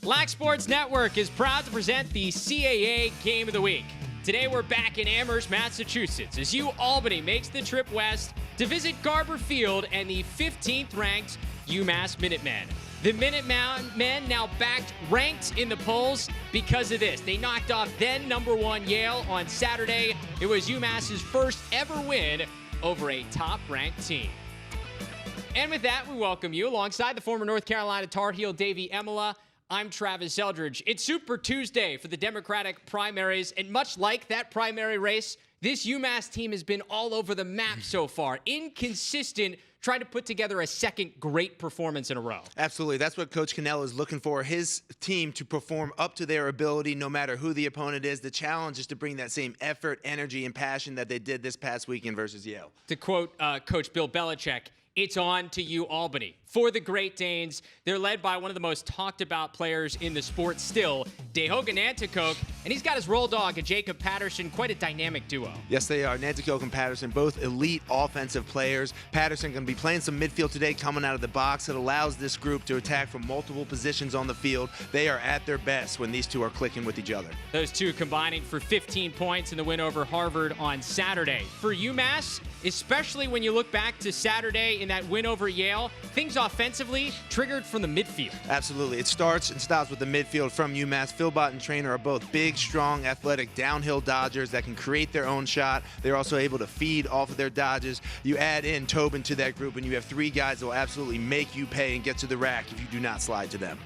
Lax Sports Network is proud to present the CAA Game of the Week. Today we're back in Amherst, Massachusetts, as UAlbany makes the trip west to visit Garber Field and the 15th ranked UMass Minutemen. The Minutemen now ranked in the polls because of this. They knocked off then #1 Yale on Saturday. It was UMass's first ever win over a top-ranked team. And with that, we welcome you alongside the former North Carolina Tar Heel Davey Emila. I'm Travis Eldridge. It's Super Tuesday for the Democratic primaries, and much like that primary race, this UMass team has been all over the map so far. Inconsistent, trying to put together a second great performance in a row. Absolutely. That's what Coach Cannell is looking for, his team to perform up to their ability no matter who the opponent is. The challenge is to bring that same effort, energy, and passion that they did this past weekend versus Yale. To quote Coach Bill Belichick, it's on to UAlbany. For the Great Danes, they're led by one of the most talked about players in the sport still, Dehoga Nanticoke, and he's got his roll dog, Jacob Patterson, quite a dynamic duo. Yes, they are. Nanticoke and Patterson, both elite offensive players. Patterson going to be playing some midfield today, coming out of the box. It allows this group to attack from multiple positions on the field. They are at their best when these two are clicking with each other. Those two combining for 15 points in the win over Harvard on Saturday. For UMass, especially when you look back to Saturday in that win over Yale, things offensively triggered from the midfield. Absolutely. It starts and stops with the midfield from UMass. Philbot and Trainer are both big, strong, athletic downhill dodgers that can create their own shot. They're also able to feed off of their dodges. You add in Tobin to that group, and you have three guys that will absolutely make you pay and get to the rack if you do not slide to them.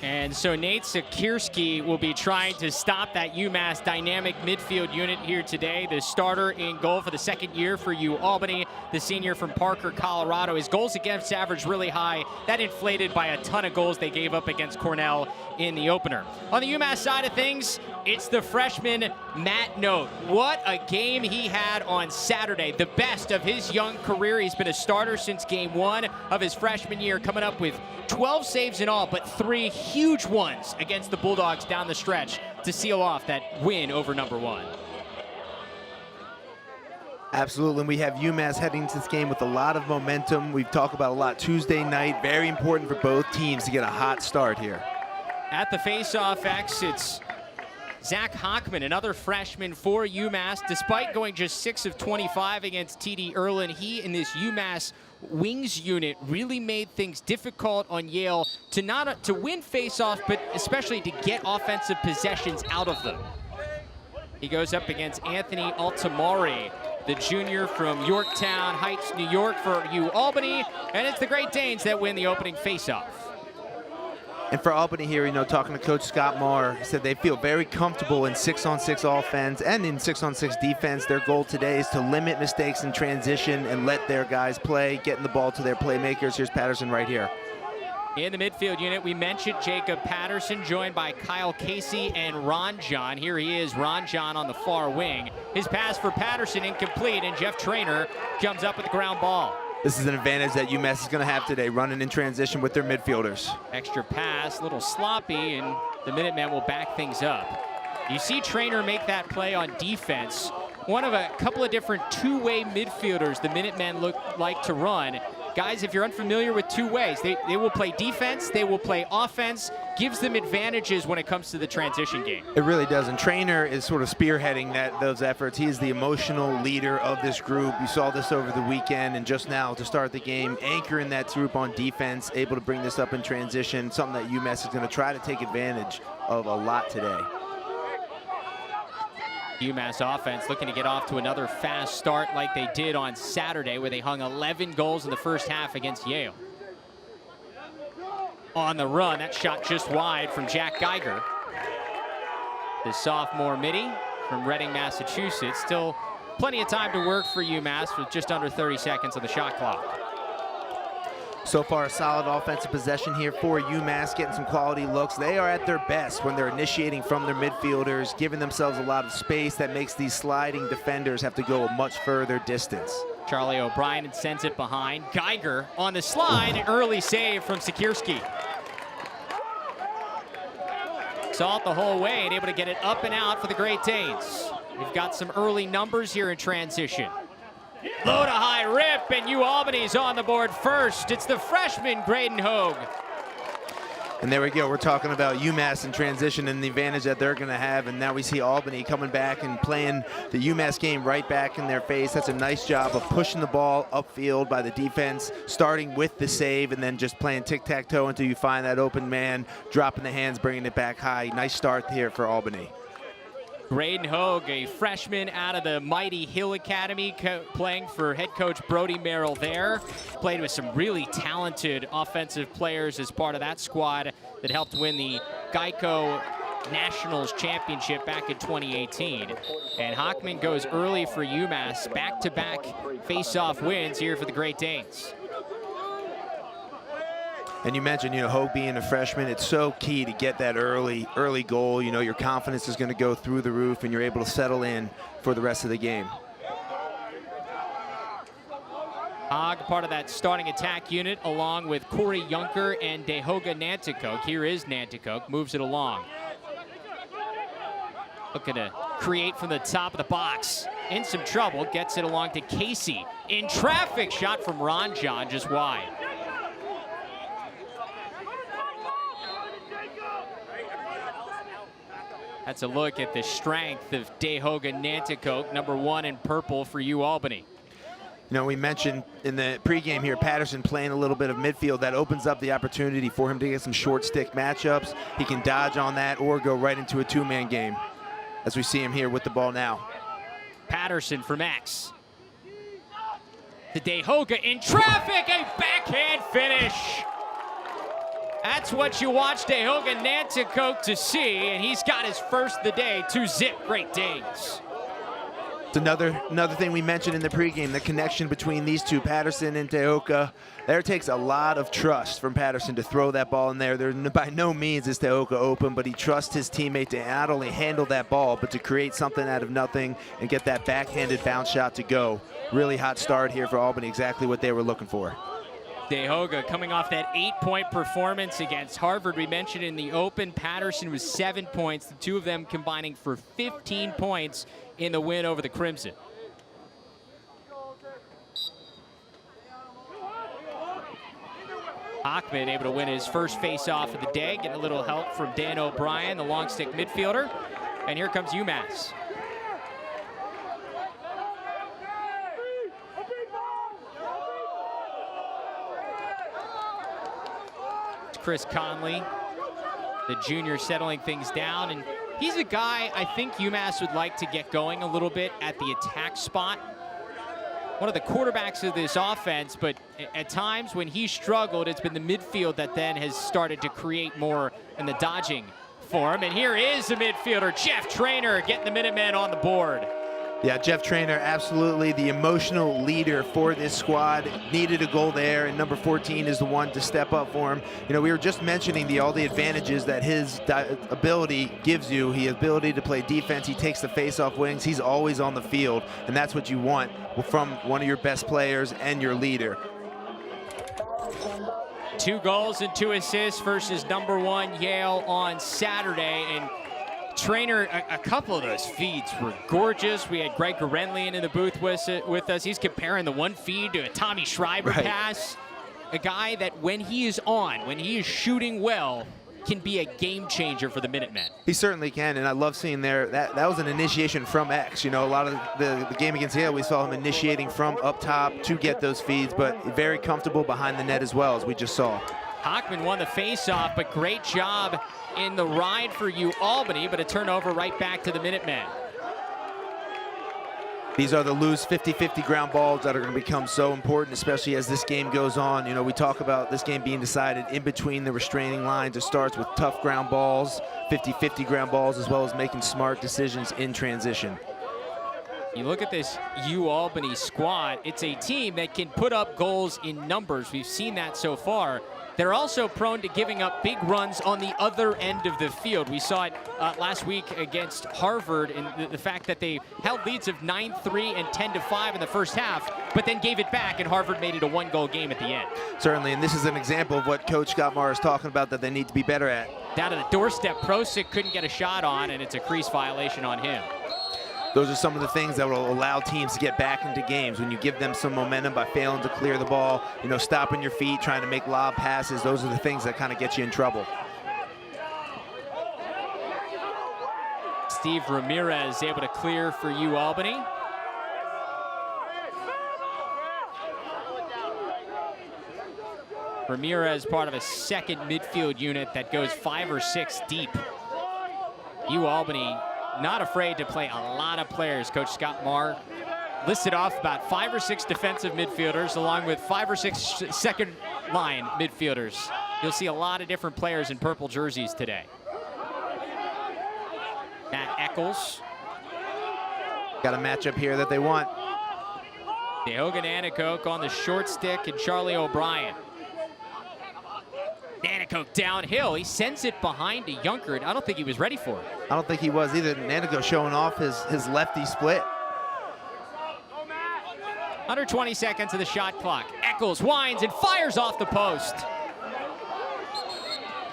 And so Nate Sikierski will be trying to stop that UMass dynamic midfield unit here today. The starter in goal for the second year for UAlbany, the senior from Parker, Colorado. His goals against average really high. That inflated by a ton of goals they gave up against Cornell in the opener. On the UMass side of things, it's the freshman Matt Note. What a game he had on Saturday. The best of his young career. He's been a starter since game 1 of his freshman year, coming up with 12 saves in all, but 3 huge ones against the Bulldogs down the stretch to seal off that win over #1. Absolutely, and we have UMass heading into this game with a lot of momentum. We've talked about a lot Tuesday night. Very important for both teams to get a hot start here. At the face-off X, it's Zach Hockman, another freshman for UMass. Despite going just 6 of 25 against TD Erlin, he and this UMass wings unit really made things difficult on Yale to win face-offs, but especially to get offensive possessions out of them. He goes up against Anthony Altamari, the junior from Yorktown Heights, New York for UAlbany, and it's the Great Danes that win the opening face-off. And for Albany here, talking to Coach Scott Marr, he said they feel very comfortable in 6-on-6 offense and in 6-on-6 defense. Their goal today is to limit mistakes in transition and let their guys play, getting the ball to their playmakers. Here's Patterson right here. In the midfield unit, we mentioned Jacob Patterson, joined by Kyle Casey and Ron John. Here he is, Ron John on the far wing. His pass for Patterson incomplete, and Jeff Trainer comes up with the ground ball. This is an advantage that UMass is going to have today, running in transition with their midfielders. Extra pass, a little sloppy, and the Minutemen will back things up. You see Trainer make that play on defense. One of a couple of different two-way midfielders the Minutemen like to run. Guys, if you're unfamiliar with two ways, they will play defense, they will play offense, gives them advantages when it comes to the transition game. It really does, and Trainer is sort of spearheading those efforts. He is the emotional leader of this group. You saw this over the weekend, and just now to start the game, anchoring that group on defense, able to bring this up in transition, something that UMass is going to try to take advantage of a lot today. UMass offense looking to get off to another fast start like they did on Saturday, where they hung 11 goals in the first half against Yale. On the run, that shot just wide from Jack Geiger. The sophomore midi from Reading, Massachusetts. Still plenty of time to work for UMass with just under 30 seconds on the shot clock. So far, a solid offensive possession here for UMass, getting some quality looks. They are at their best when they're initiating from their midfielders, giving themselves a lot of space that makes these sliding defenders have to go a much further distance. Charlie O'Brien sends it behind. Geiger on the slide, an early save from Sikierski. Saw it the whole way and able to get it up and out for the Great Danes. We've got some early numbers here in transition. Low to high rip, and UAlbany's on the board first. It's the freshman, Graydon Hogue. And there we go. We're talking about UMass in transition and the advantage that they're going to have. And now we see Albany coming back and playing the UMass game right back in their face. That's a nice job of pushing the ball upfield by the defense, starting with the save and then just playing tic-tac-toe until you find that open man, dropping the hands, bringing it back high. Nice start here for Albany. Graydon Hogue, a freshman out of the mighty Hill Academy, playing for head coach Brody Merrill there. Played with some really talented offensive players as part of that squad that helped win the Geico Nationals Championship back in 2018. And Hockman goes early for UMass. Back-to-back face-off wins here for the Great Danes. And you mentioned, Hogue being a freshman, it's so key to get that early goal. Your confidence is going to go through the roof and you're able to settle in for the rest of the game. Hogg, part of that starting attack unit, along with Corey Junker and Dehoga Nanticoke. Here is Nanticoke, moves it along. Looking to create from the top of the box. In some trouble, gets it along to Casey. In traffic, shot from Ron John, just wide. That's a look at the strength of Dehoga Nanticoke, #1 in purple for UAlbany. We mentioned in the pregame here, Patterson playing a little bit of midfield. That opens up the opportunity for him to get some short stick matchups. He can dodge on that or go right into a two-man game, as we see him here with the ball now. Patterson from X. To Dehoga in traffic, a backhand finish. That's what you watch Dehoga Nanticoke to see, and he's got his first of the day to zip Great Danes. It's another thing we mentioned in the pregame, the connection between these two, Patterson and Dehoga. There takes a lot of trust from Patterson to throw that ball in there. By no means is Dehoga open, but he trusts his teammate to not only handle that ball, but to create something out of nothing and get that backhanded bounce shot to go. Really hot start here for Albany, exactly what they were looking for. Dehoga coming off that 8-point performance against Harvard. We mentioned in the open, Patterson was 7 points, the two of them combining for 15 points in the win over the Crimson. Hockman able to win his first face-off of the day, getting a little help from Dan O'Brien, the long stick midfielder. And here comes UMass. Chris Conley, the junior, settling things down, and he's a guy I think UMass would like to get going a little bit at the attack spot. One of the quarterbacks of this offense, but at times when he struggled, it's been the midfield that then has started to create more in the dodging for him. And here is the midfielder, Jeff Traynor, getting the Minutemen on the board. Yeah, Jeff Traynor, absolutely the emotional leader for this squad. Needed a goal there, and number 14 is the one to step up for him. We were just mentioning all the advantages that his ability gives you. His ability to play defense, he takes the face-off wings, he's always on the field, and that's what you want from one of your best players and your leader. 2 goals and 2 assists versus #1 Yale on Saturday, and Traynor, a couple of those feeds were gorgeous. We had Greg Gorenlian in the booth with us. He's comparing the one feed to a Tommy Schreiber pass. A guy that when he is on, when he is shooting well, can be a game changer for the Minutemen. He certainly can, and I love seeing that was an initiation from X. A lot of the game against Yale, we saw him initiating from up top to get those feeds, but very comfortable behind the net as well, as we just saw. Hockman won the face-off, but great job in the ride for UAlbany, but a turnover right back to the Minutemen. These are the loose 50-50 ground balls that are going to become so important, especially as this game goes on. We talk about this game being decided in between the restraining lines. It starts with tough ground balls, 50-50 ground balls, as well as making smart decisions in transition. You look at this UAlbany squad, it's a team that can put up goals in numbers. We've seen that so far. They're also prone to giving up big runs on the other end of the field. We saw it last week against Harvard, and the fact that they held leads of 9-3 and 10-5 in the first half, but then gave it back, and Harvard made it a 1-goal game at the end. Certainly, and this is an example of what Coach Gottmar is talking about that they need to be better at. Down to the doorstep, Prosic couldn't get a shot on, and it's a crease violation on him. Those are some of the things that will allow teams to get back into games. When you give them some momentum by failing to clear the ball, stopping your feet, trying to make lob passes, those are the things that kind of get you in trouble. Steve Ramirez able to clear for UAlbany. Ramirez part of a second midfield unit that goes 5 or 6 deep. UAlbany not afraid to play a lot of players. Coach Scott Marr listed off about 5 or 6 defensive midfielders along with 5 or 6 second line midfielders. You'll see a lot of different players in purple jerseys today. Matt Eccles. Got a matchup here that they want. Dehogan Anacoke on the short stick and Charlie O'Brien. Anacoke downhill. He sends it behind to Junkert. I don't think he was ready for it. I don't think he was either. Anacoke showing off his lefty split. Under 20 seconds of the shot clock. Eccles winds and fires off the post.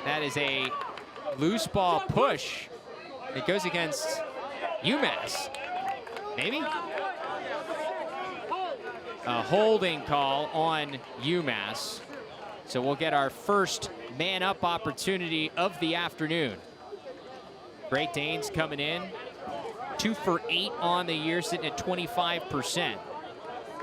That is a loose ball push. It goes against UMass. Maybe? A holding call on UMass. So we'll get our first man-up opportunity of the afternoon. Great Danes coming in. 2 for 8 on the year, sitting at 25%.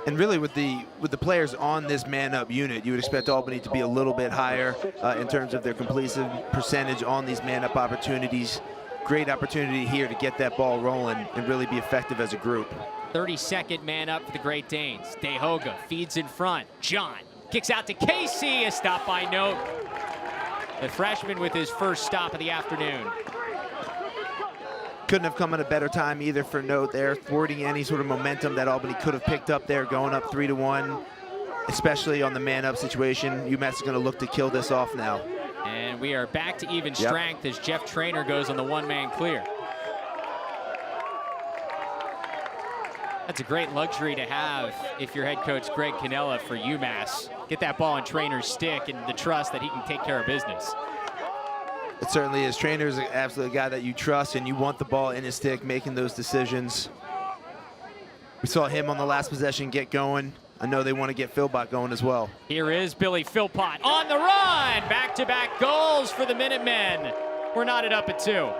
And really, with the players on this man-up unit, you would expect Albany to be a little bit higher in terms of their completion percentage on these man-up opportunities. Great opportunity here to get that ball rolling and really be effective as a group. 32nd man up for the Great Danes. Dehoga feeds in front. John kicks out to Casey. A stop by Note. The freshman with his first stop of the afternoon. Couldn't have come at a better time either for Note there, thwarting any sort of momentum that Albany could have picked up there, going up 3-1, especially on the man-up situation. UMass is going to look to kill this off now. And we are back to even strength as Jeff Traynor goes on the one-man clear. That's a great luxury to have if you're head coach Greg Cannella for UMass. Get that ball in Trainor's stick and the trust that he can take care of business. It certainly is. Trainor's an absolute guy that you trust, and you want the ball in his stick, making those decisions. We saw him on the last possession get going. I know they want to get Philpott going as well. Here is Billy Philpott on the run. Back-to-back goals for the Minutemen. We're knotted up at 2.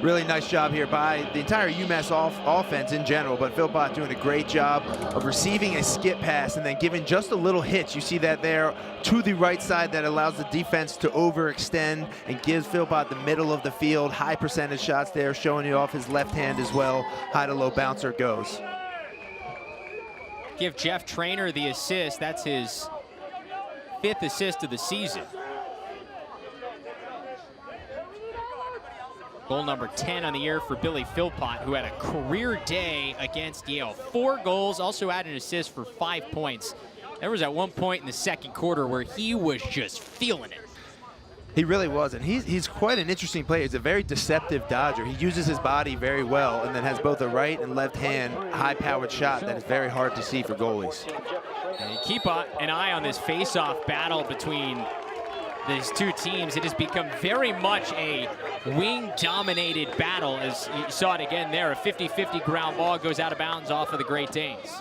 Really nice job here by the entire UMass offense in general, but Philpott doing a great job of receiving a skip pass and then giving just a little hitch. You see that there to the right side that allows the defense to overextend and gives Philpott the middle of the field. High percentage shots there, showing you off his left hand as well. High to low bouncer goes. Give Jeff Traynor the assist. That's his 5th assist of the season. Goal number 10 on the year for Billy Philpott, who had a career day against Yale. 4 goals, also had an assist for 5 points. There was at one point in the second quarter where he was just feeling it. He really was, and he's quite an interesting player. He's a very deceptive dodger. He uses his body very well and then has both a right and left hand high-powered shot that is very hard to see for goalies. And keep an eye on this face-off battle between these two teams. It has become very much a wing-dominated battle, as you saw it again there. A 50-50 ground ball goes out of bounds off of the Great Danes.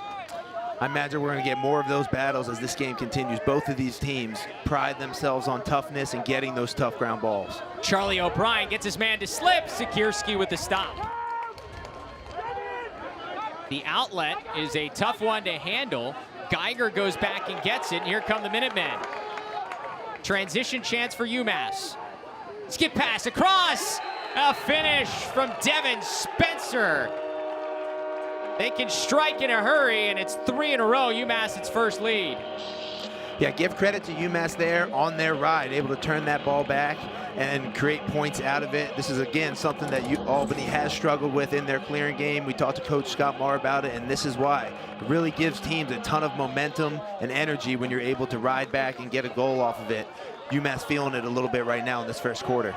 I imagine we're going to get more of those battles as this game continues. Both of these teams pride themselves on toughness and getting those tough ground balls. Charlie O'Brien gets his man to slip. Sikierski with the stop. The outlet is a tough one to handle. Geiger goes back and gets it, and here come the Minutemen. Transition chance for UMass. Skip pass across. A finish from Devin Spencer. They can strike in a hurry, and it's 3 in a row. UMass its first lead. Yeah, give credit to UMass there on their ride, able to turn that ball back and create points out of it. This is, again, something that Albany has struggled with in their clearing game. We talked to Coach Scott Marr about it, and this is why. It really gives teams a ton of momentum and energy when you're able to ride back and get a goal off of it. UMass feeling it a little bit right now in this first quarter.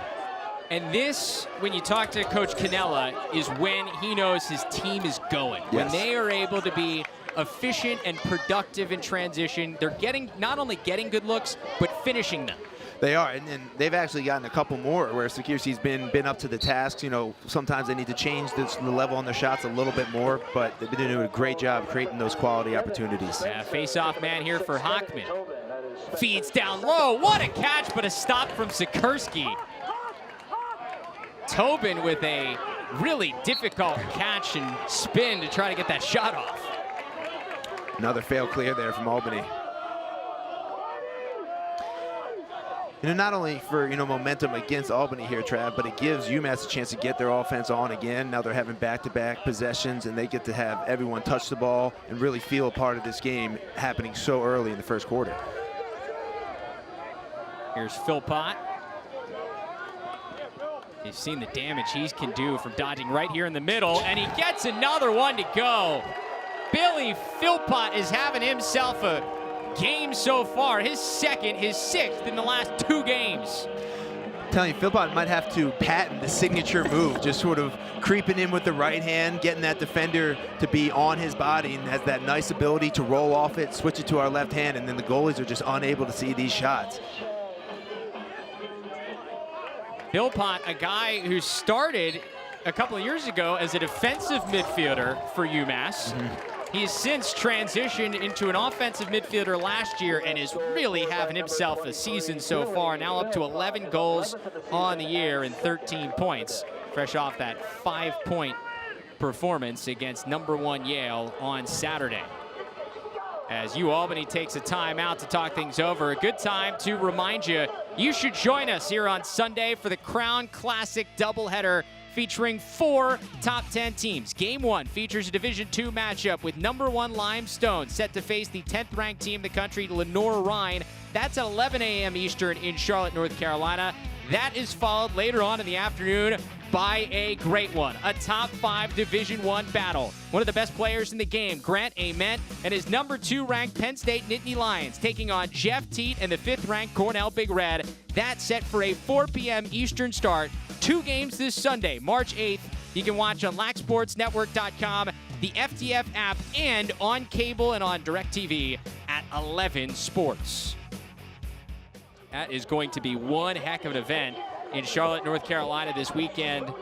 And this, when you talk to Coach Cannella, is when he knows his team is going. Yes. When they are able to be efficient and productive in transition, they're not only getting good looks, but finishing them. They are, and they've actually gotten a couple more where Security's been up to the task. You know, sometimes they need to change the level on their shots a little bit more, but they've been doing a great job creating those quality opportunities. Yeah, face-off man here for Hockman. Feeds down low. What a catch, but a stop from Sikorsky. Tobin with a really difficult catch and spin to try to get that shot off. Another fail clear there from Albany. You know, not only for, you know, momentum against Albany here, Trav, but it gives UMass a chance to get their offense on again. Now they're having back-to-back possessions, and they get to have everyone touch the ball and really feel a part of this game happening so early in the first quarter. Here's Philpott. You've seen the damage he can do from dodging right here in the middle, and he gets another one to go. Billy Philpott is having himself a game so far, his second, his sixth in the last 2 games. I'm telling you, Philpott might have to patent the signature move, just sort of creeping in with the right hand, getting that defender to be on his body, and has that nice ability to roll off it, switch it to our left hand, and then the goalies are just unable to see these shots. Philpott, a guy who started a couple of years ago as a defensive midfielder for UMass. He has since transitioned into an offensive midfielder last year and is really having himself a season so far. Now up to 11 goals on the year and 13 points. Fresh off that 5-point performance against #1 Yale on Saturday. As UAlbany takes a timeout to talk things over, a good time to remind you, you should join us here on Sunday for the Crown Classic doubleheader featuring 4 top 10 teams. Game 1 features a Division II matchup with #1 Limestone set to face the 10th ranked team in the country, Lenore-Rhine. That's at 11 a.m. Eastern in Charlotte, North Carolina. That is followed later on in the afternoon by a great one, a top 5 Division I battle. One of the best players in the game, Grant Ament, and his #2 ranked Penn State Nittany Lions taking on Jeff Teat and the 5th ranked Cornell Big Red. That's set for a 4 p.m. Eastern start. 2 games this Sunday, March 8th. You can watch on LaxSportsNetwork.com, the FTF app, and on cable and on DirecTV at 11 Sports. That is going to be one heck of an event in Charlotte, North Carolina this weekend.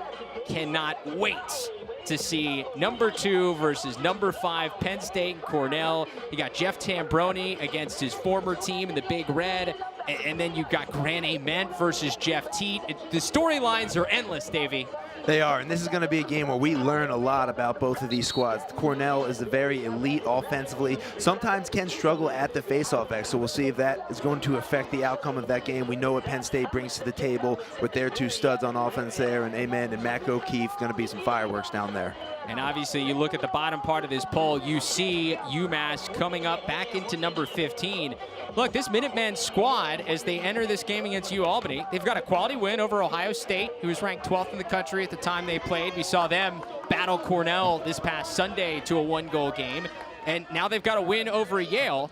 Cannot wait to see #2 versus #5 Penn State and Cornell. You got Jeff Tambroni against his former team in the Big Red. And then you've got Grant Ament versus Jeff Teat. The storylines are endless, Davey. They are, and this is going to be a game where we learn a lot about both of these squads. Cornell is a very elite offensively, sometimes can struggle at the faceoff X, so we'll see if that is going to affect the outcome of that game. We know what Penn State brings to the table with their 2 studs on offense there, and Amen and Mac O'Keefe, going to be some fireworks down there. And obviously, you look at the bottom part of this poll, you see UMass coming up back into number 15. Look, this Minutemen squad, as they enter this game against UAlbany, they've got a quality win over Ohio State, who was ranked 12th in the country at the time they played. We saw them battle Cornell this past Sunday to a 1-goal game. And now they've got a win over Yale.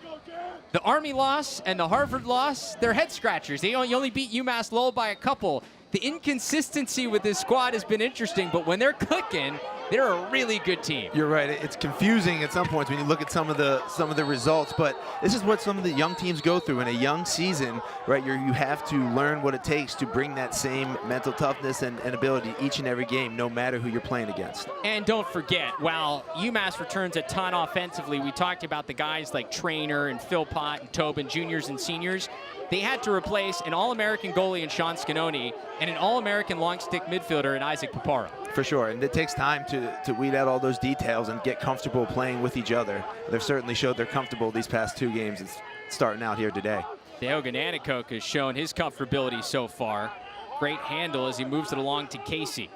The Army loss and the Harvard loss, they're head scratchers. You only beat UMass Lowell by a couple. The inconsistency with this squad has been interesting, but when they're clicking, they're a really good team. You're right. It's confusing at some points when you look at some of the results, but this is what some of the young teams go through in a young season, right? You have to learn what it takes to bring that same mental toughness and ability each and every game, no matter who you're playing against. And don't forget, while UMass returns a ton offensively, we talked about the guys like Traynor and Philpott and Tobin, juniors and seniors. They had to replace an All-American goalie in Sean Scanoni and an All-American long-stick midfielder in Isaac Paparo. For sure, and it takes time to weed out all those details and get comfortable playing with each other. They've certainly showed they're comfortable these past 2 games. It's starting out here today. Deogan Anacok has shown his comfortability so far. Great handle as he moves it along to Casey.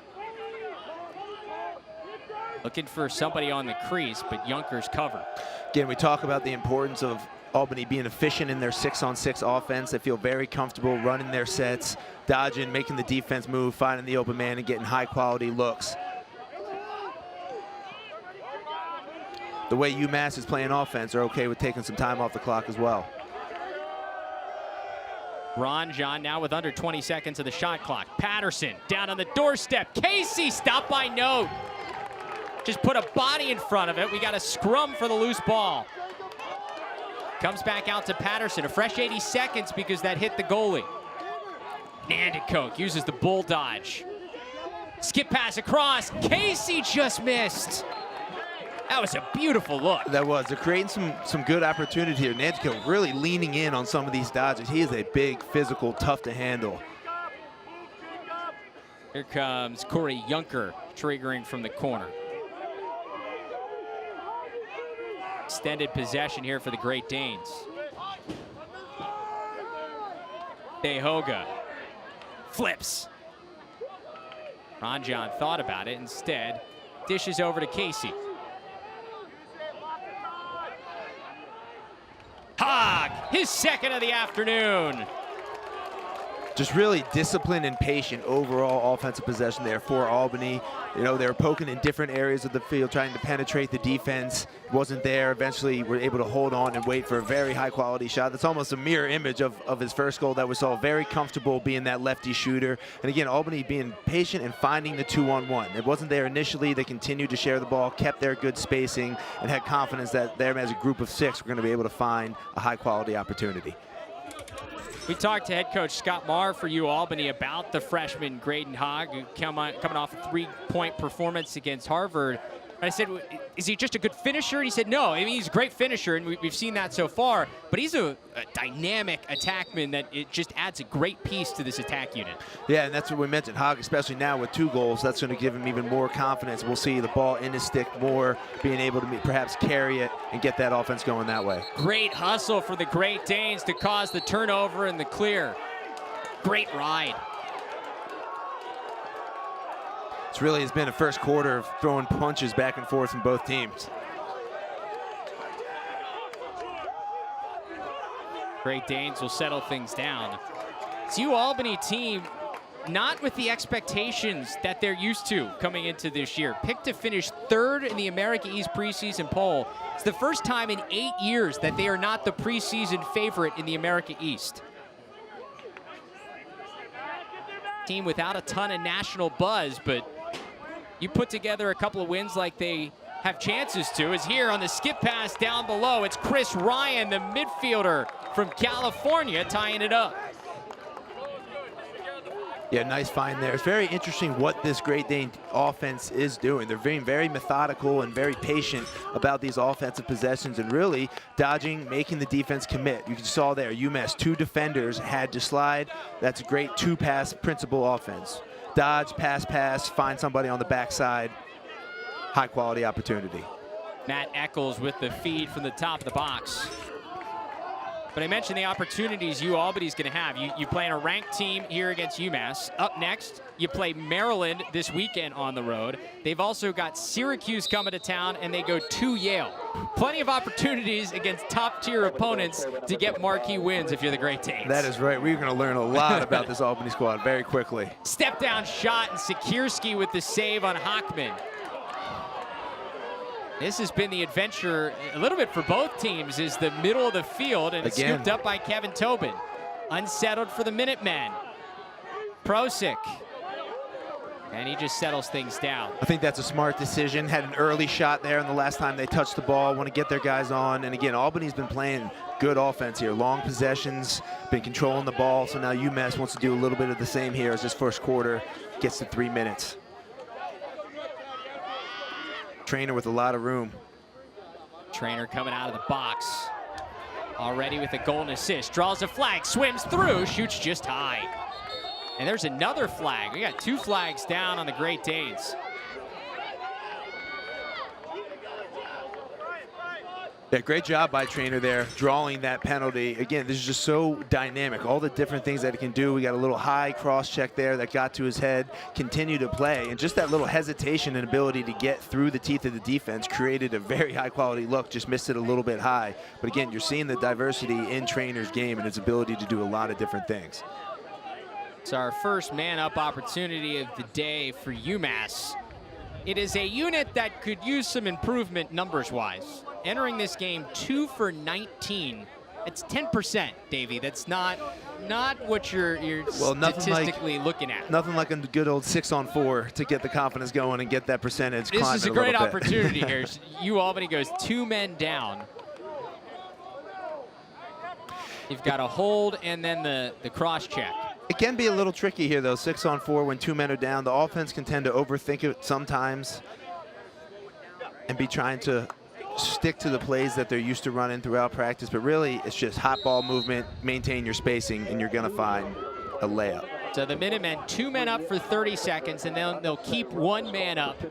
Looking for somebody on the crease, but Younker's covered. Again, we talk about the importance of Albany being efficient in their 6-on-6 offense. They feel very comfortable running their sets, dodging, making the defense move, finding the open man, and getting high-quality looks. The way UMass is playing offense, they're okay with taking some time off the clock as well. Ron John now with under 20 seconds of the shot clock. Patterson down on the doorstep. Casey stopped by Note. Just put a body in front of it. We got a scrum for the loose ball. Comes back out to Patterson, a fresh 80 seconds because that hit the goalie. Nandicoke uses the bull dodge. Skip pass across. Casey just missed. That was a beautiful look. That was. They're creating some good opportunity here. Nandicoke really leaning in on some of these dodges. He is a big, physical, tough to handle. Here comes Corey Yunker triggering from the corner. Extended possession here for the Great Danes. Behoga flips. Ranjan thought about it. Instead, dishes over to Casey. Hogg, his second of the afternoon. Just really disciplined and patient overall offensive possession there for Albany. You know, they were poking in different areas of the field, trying to penetrate the defense. Wasn't there. Eventually, were able to hold on and wait for a very high-quality shot. That's almost a mirror image of his first goal that we saw. Very comfortable being that lefty shooter. And again, Albany being patient and finding the 2-on-1. It wasn't there initially. They continued to share the ball, kept their good spacing, and had confidence that them as a group of 6 were going to be able to find a high-quality opportunity. We talked to head coach Scott Marr for UAlbany about the freshman Graydon Hogg, who coming off a 3-point performance against Harvard. I said, is he just a good finisher? And he said, no. I mean, he's a great finisher, and we've seen that so far. But he's a dynamic attackman that it just adds a great piece to this attack unit. Yeah, and that's what we mentioned. Hogg, especially now with 2 goals, that's going to give him even more confidence. We'll see the ball in his stick more, being able to perhaps carry it and get that offense going that way. Great hustle for the Great Danes to cause the turnover and the clear. Great ride. It's really has been a first quarter of throwing punches back and forth from both teams. Great Danes will settle things down. It's UAlbany team not with the expectations that they're used to coming into this year. Picked to finish 3rd in the America East preseason poll. It's the first time in 8 years that they are not the preseason favorite in the America East. Team without a ton of national buzz, but you put together a couple of wins like they have chances to. Is here on the skip pass down below. It's Chris Ryan, the midfielder from California, tying it up. Yeah, nice find there. It's very interesting what this Great Dane offense is doing. They're being very methodical and very patient about these offensive possessions and really dodging, making the defense commit. You saw there, UMass, 2 defenders had to slide. That's a great 2-pass principle offense. Dodge, pass, find somebody on the backside. High quality opportunity. Matt Eccles with the feed from the top of the box. But I mentioned the opportunities UAlbany's going to have. You play in a ranked team here against UMass. Up next, you play Maryland this weekend on the road. They've also got Syracuse coming to town, and they go to Yale. Plenty of opportunities against top-tier opponents to get marquee wins if you're the Great Danes. That is right. We're going to learn a lot about this Albany squad very quickly. Step-down shot, and Sikierski with the save on Hockman. This has been the adventure a little bit for both teams, is the middle of the field, and it's scooped up by Kevin Tobin. Unsettled for the Minutemen. Prosick. And he just settles things down. I think that's a smart decision. Had an early shot there, and the last time they touched the ball, want to get their guys on. And again, Albany's been playing good offense here. Long possessions, been controlling the ball. So now UMass wants to do a little bit of the same here as this first quarter gets to 3 minutes. Trainer with a lot of room. Trainer coming out of the box. Already with a goal and assist. Draws a flag, swims through, shoots just high. And there's another flag. We got 2 flags down on the Great Danes. Yeah, great job by Trainer there, drawing that penalty. Again, this is just so dynamic. All the different things that he can do. We got a little high cross check there that got to his head, continue to play. And just that little hesitation and ability to get through the teeth of the defense created a very high quality look, just missed it a little bit high. But again, you're seeing the diversity in Trainer's game and his ability to do a lot of different things. It's our first man-up opportunity of the day for UMass. It is a unit that could use some improvement numbers-wise. Entering this game 2 for 19. It's 10%, Davey. That's not what you're statistically looking at. Nothing like a good old 6-on-4 to get the confidence going and get that percentage climbing. This is a great opportunity here. UAlbany goes 2 men down. You've got a hold and then the cross check. It can be a little tricky here, though. 6-on-4 when 2 men are down. The offense can tend to overthink it sometimes and be trying to stick to the plays that they're used to running throughout practice. But really, it's just hot ball movement, maintain your spacing, and you're going to find a layup. So the Minutemen, 2 men up for 30 seconds, and then they'll keep 1 man up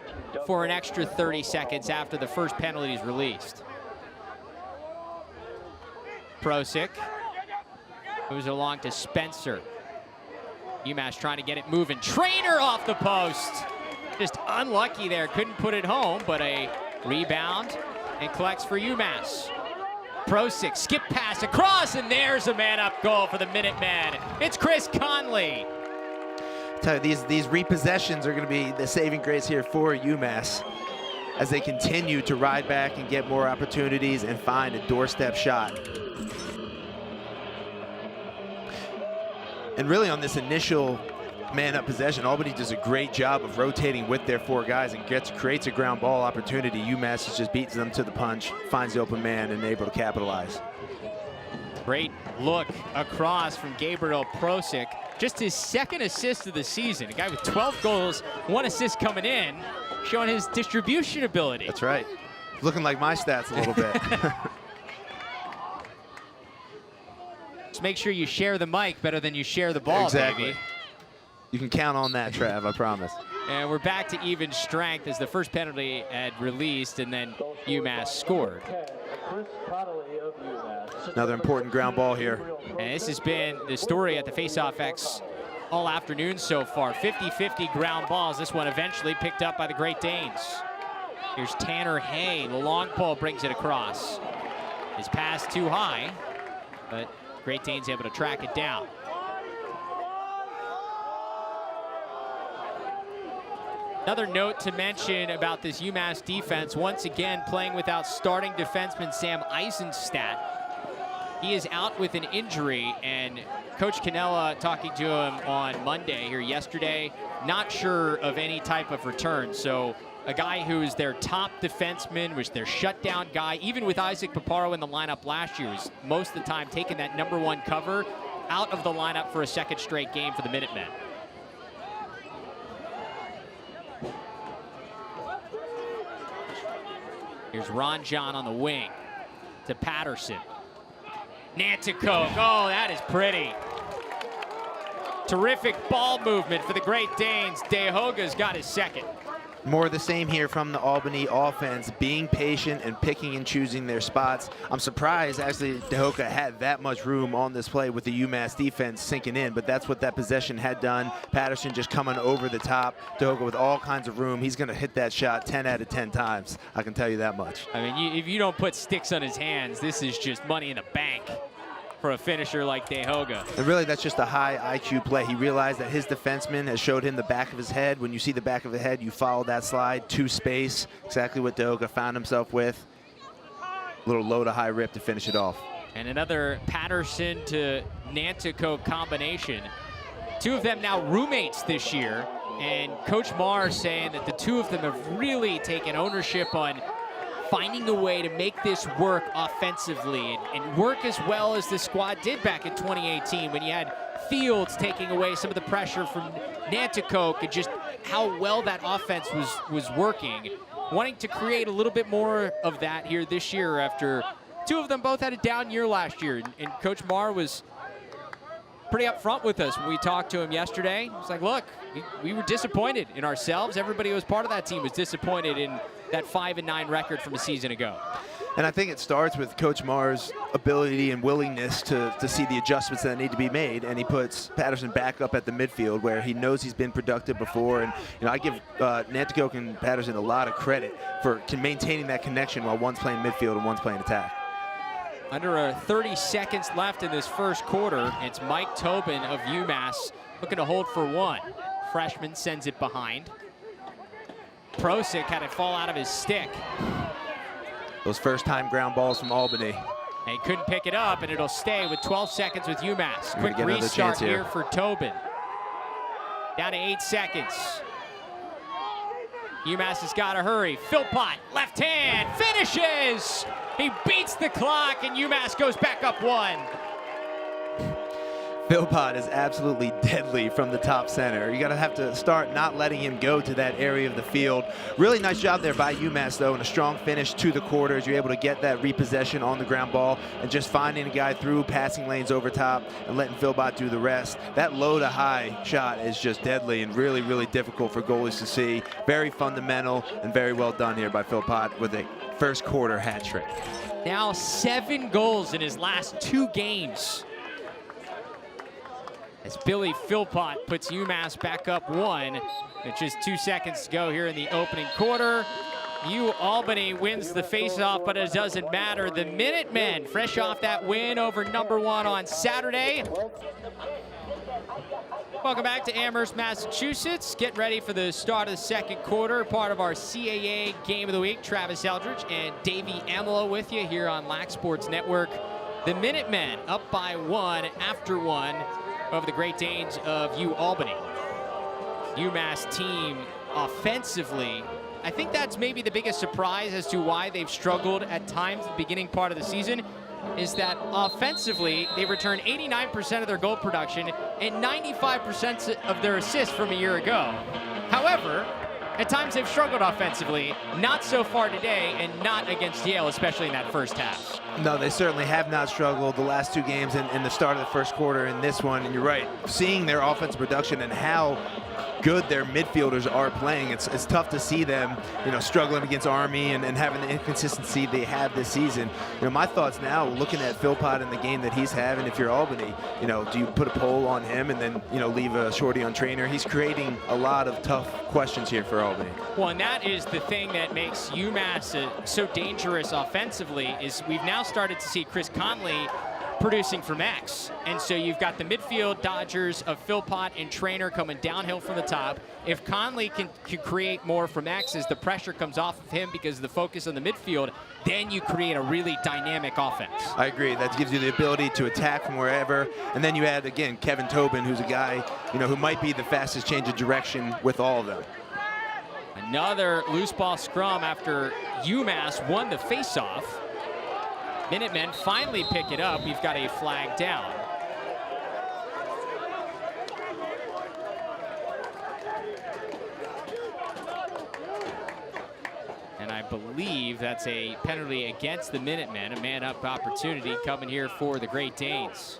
for an extra 30 seconds after the first penalty is released. Prosick moves along to Spencer. UMass trying to get it moving. Trainer off the post. Just unlucky there, couldn't put it home, but a rebound and collects for UMass. Prosick, skip pass across, and there's a man-up goal for the Minutemen. It's Chris Conley. Tell you, these repossessions are going to be the saving grace here for UMass as they continue to ride back and get more opportunities and find a doorstep shot. And really on this initial man-up possession, Albany does a great job of rotating with their 4 guys and creates a ground ball opportunity. UMass just beats them to the punch, finds the open man, and able to capitalize. Great look across from Gabriel Prosick. Just his 2nd assist of the season. A guy with 12 goals, 1 assist coming in, showing his distribution ability. That's right. Looking like my stats a little bit. Just make sure you share the mic better than you share the ball, exactly. baby. You can count on that, Trav, I promise. And we're back to even strength as the first penalty had released, and then UMass scored. Another important ground ball here. And this has been the story at the Face-Off X all afternoon so far. 50-50 ground balls. This one eventually picked up by the Great Danes. Here's Tanner Hay. The long pole brings it across. His pass too high, but Great Danes able to track it down. Another note to mention about this UMass defense, once again playing without starting defenseman Sam Eisenstadt. He is out with an injury, and Coach Cannella talking to him on Monday here yesterday, not sure of any type of return. So a guy who's their top defenseman, was their shutdown guy, even with Isaac Paparo in the lineup last year, was most of the time taking that #1 cover, out of the lineup for a 2nd straight game for the Minutemen. Here's Ron John on the wing to Patterson. Nanticoke, oh, that is pretty. Terrific ball movement for the Great Danes. DeHoga's got his 2nd. More of the same here from the Albany offense, being patient and picking and choosing their spots. I'm surprised actually DeHoga had that much room on this play with the UMass defense sinking in, but that's what that possession had done. Patterson just coming over the top. DeHoga with all kinds of room. He's going to hit that shot 10 out of 10 times. I can tell you that much. I mean, if you don't put sticks on his hands, this is just money in the bank for a finisher like DeHoga. And really, that's just a high IQ play. He realized that his defenseman has showed him the back of his head. When you see the back of the head, you follow that slide to space. Exactly what DeHoga found himself with. A little low to high rip to finish it off. And another Patterson to Nanticoke combination. 2 of them now roommates this year. And Coach Marr saying that the 2 of them have really taken ownership on finding a way to make this work offensively and work as well as the squad did back in 2018 when you had Fields taking away some of the pressure from Nanticoke and just how well that offense was working. Wanting to create a little bit more of that here this year after 2 of them both had a down year last year. And Coach Marr was pretty upfront with us when we talked to him yesterday. He was like, look, we were disappointed in ourselves. Everybody who was part of that team was disappointed in that 5-9 record from a season ago. And I think it starts with Coach Marr's ability and willingness to see the adjustments that need to be made, and he puts Patterson back up at the midfield where he knows he's been productive before. And I give Nanticoke and Patterson a lot of credit for maintaining that connection while one's playing midfield and one's playing attack. Under 30 seconds left in this first quarter, it's Mike Tobin of UMass looking to hold for 1. Freshman sends it behind. Prosick had it fall out of his stick. Those first-time ground balls from Albany. And he couldn't pick it up, and it'll stay with 12 seconds with UMass. Quick restart here for Tobin. Down to 8 seconds. UMass has got to hurry. Philpott, left hand, finishes! He beats the clock, and UMass goes back up 1. Philpott is absolutely deadly from the top center. You're going to have to start not letting him go to that area of the field. Really nice job there by UMass, though, and a strong finish to the quarters. You're able to get that repossession on the ground ball and just finding a guy through passing lanes over top and letting Philpott do the rest. That low to high shot is just deadly and really, really difficult for goalies to see. Very fundamental and very well done here by Philpott with a first quarter hat trick. Now 7 goals in his last 2 games. As Billy Philpott puts UMass back up 1 with just 2 seconds to go here in the opening quarter. UAlbany wins the faceoff, but it doesn't matter. The Minutemen, fresh off that win over #1 on Saturday. Welcome back to Amherst, Massachusetts. Getting ready for the start of the second quarter. Part of our CAA Game of the Week. Travis Eldridge and Davey Amelo with you here on Lax Sports Network. The Minutemen up by 1 after 1 over the Great Danes of UAlbany. UMass team offensively, I think that's maybe the biggest surprise as to why they've struggled at times at the beginning part of the season, is that offensively, they return 89% of their goal production and 95% of their assists from a year ago. However, at times they've struggled offensively, not so far today, and not against Yale, especially in that first half. No, they certainly have not struggled the last 2 games in the start of the first quarter in this one. And you're right, seeing their offensive production and how good their midfielders are playing, it's tough to see them, struggling against Army and having the inconsistency they have this season. My thoughts now, looking at Philpott in the game that he's having, if you're Albany, do you put a poll on him and then, leave a shorty on Trainer? He's creating a lot of tough questions here for Albany. Well, and that is the thing that makes UMass so dangerous offensively, is we've now started to see Chris Conley producing from X. And so you've got the midfield Dodgers of Philpott and Trainer coming downhill from the top. If Conley can create more from X as the pressure comes off of him because of the focus on the midfield, then you create a really dynamic offense. I agree. That gives you the ability to attack from wherever. And then you add, again, Kevin Tobin, who's a guy, who might be the fastest change of direction with all of them. Another loose ball scrum after UMass won the faceoff. Minutemen finally pick it up. We've got a flag down. And I believe that's a penalty against the Minutemen, a man-up opportunity coming here for the Great Danes.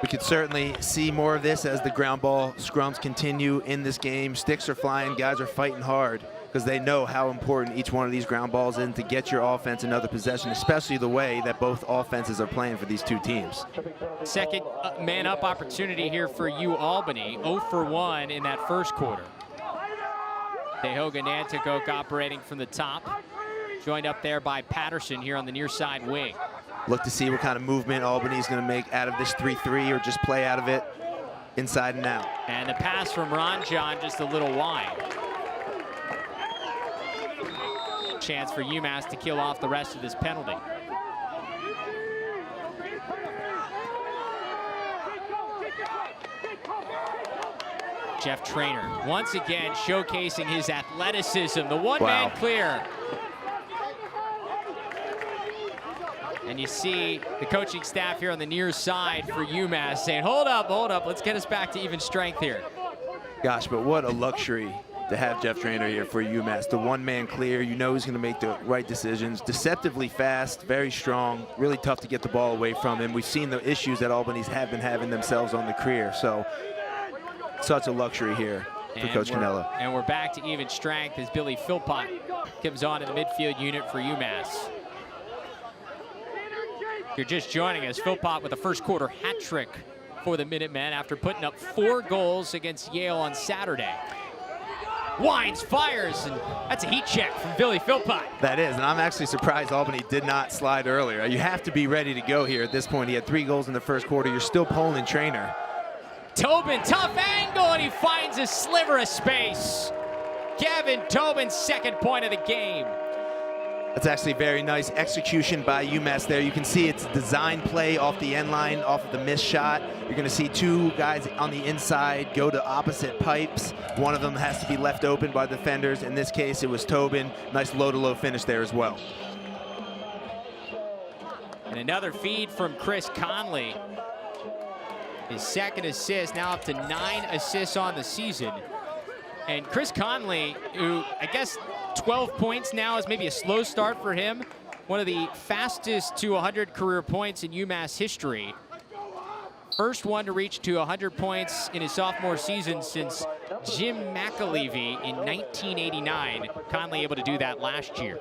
We could certainly see more of this as the ground ball scrums continue in this game. Sticks are flying, guys are fighting hard, because they know how important each one of these ground balls is to get your offense another possession, especially the way that both offenses are playing for these 2 teams. Second man-up opportunity here for UAlbany, 0 for 1 in that first quarter. Tehoga Nanticoke operating from the top, joined up there by Patterson here on the near side wing. Look to see what kind of movement Albany's going to make out of this 3-3, or just play out of it inside and out. And the pass from Ranjan just a little wide. Chance for UMass to kill off the rest of this penalty. Jeff Trainer once again showcasing his athleticism. The one-man clear. And you see the coaching staff here on the near side for UMass saying, hold up, let's get us back to even strength here. Gosh, but what a luxury to have Jeff Trainer here for UMass. The one-man clear, he's going to make the right decisions. Deceptively fast, very strong, really tough to get the ball away from him. We've seen the issues that Albany's have been having themselves on the career, so such a luxury here for Coach Cannella. And we're back to even strength as Billy Philpott comes on in the midfield unit for UMass. If you're just joining us, Philpott with a first quarter hat trick for the Minutemen after putting up 4 goals against Yale on Saturday. Winds, fires, and that's a heat check from Billy Philpott. That is, and I'm actually surprised Albany did not slide earlier. You have to be ready to go here at this point. He had 3 goals in the first quarter. You're still polling Trainer. Tobin, tough angle, and he finds a sliver of space. Kevin Tobin's second point of the game. That's actually very nice execution by UMass there. You can see it's design play off the end line, off of the missed shot. You're going to see 2 guys on the inside go to opposite pipes. One of them has to be left open by defenders. In this case, it was Tobin. Nice low-to-low finish there as well. And another feed from Chris Conley. His second assist, now up to 9 assists on the season. And Chris Conley, who I guess 12 points now is maybe a slow start for him. One of the fastest to 100 career points in UMass history. First one to reach to 100 points in his sophomore season since Jim McAlevey in 1989. Conley able to do that last year.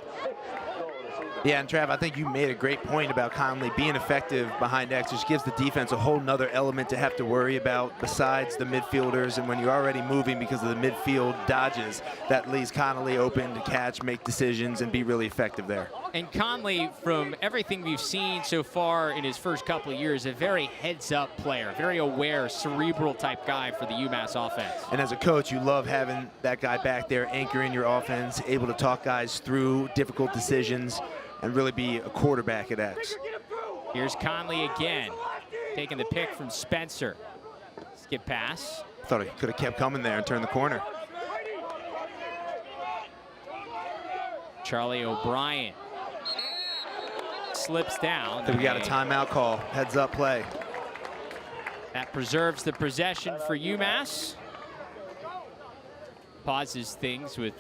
Yeah, and Trav, I think you made a great point about Conley being effective behind X. Just gives the defense a whole nother element to have to worry about besides the midfielders. And when you're already moving because of the midfield dodges, that leaves Conley open to catch, make decisions, and be really effective there. And Conley, from everything we've seen so far in his first couple of years, a very heads-up player, very aware, cerebral type guy for the UMass offense. And as a coach, you love having that guy back there anchoring your offense, able to talk guys through difficult decisions, and really be a quarterback at X. Here's Conley again, taking the pick from Spencer. Skip pass. Thought he could have kept coming there and turned the corner. Charlie O'Brien slips down. So we got a timeout call, heads up play. That preserves the possession for UMass. Pauses things with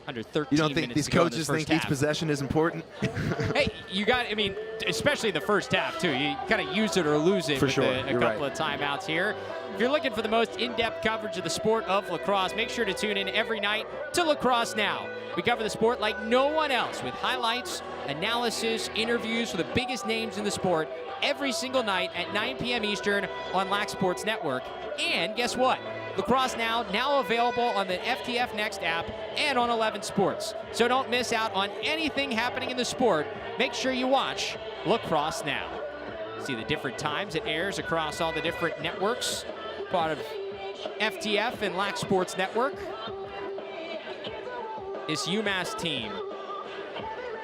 under 13 minutes. You don't think these coaches think each possession is important? Hey, you got, I mean, especially the first half, too. You kind of use it or lose it with a couple of timeouts here. If you're looking for the most in-depth coverage of the sport of lacrosse, make sure to tune in every night to Lacrosse Now. We cover the sport like no one else with highlights, analysis, interviews with the biggest names in the sport every single night at 9 p.m. Eastern on Lax Sports Network. And guess what? Lacrosse now available on the FTF Next app and on 11 Sports. So don't miss out on anything happening in the sport. Make sure you watch Lacrosse Now. See the different times it airs across all the different networks, part of FTF and Lax Sports Network. This UMass team,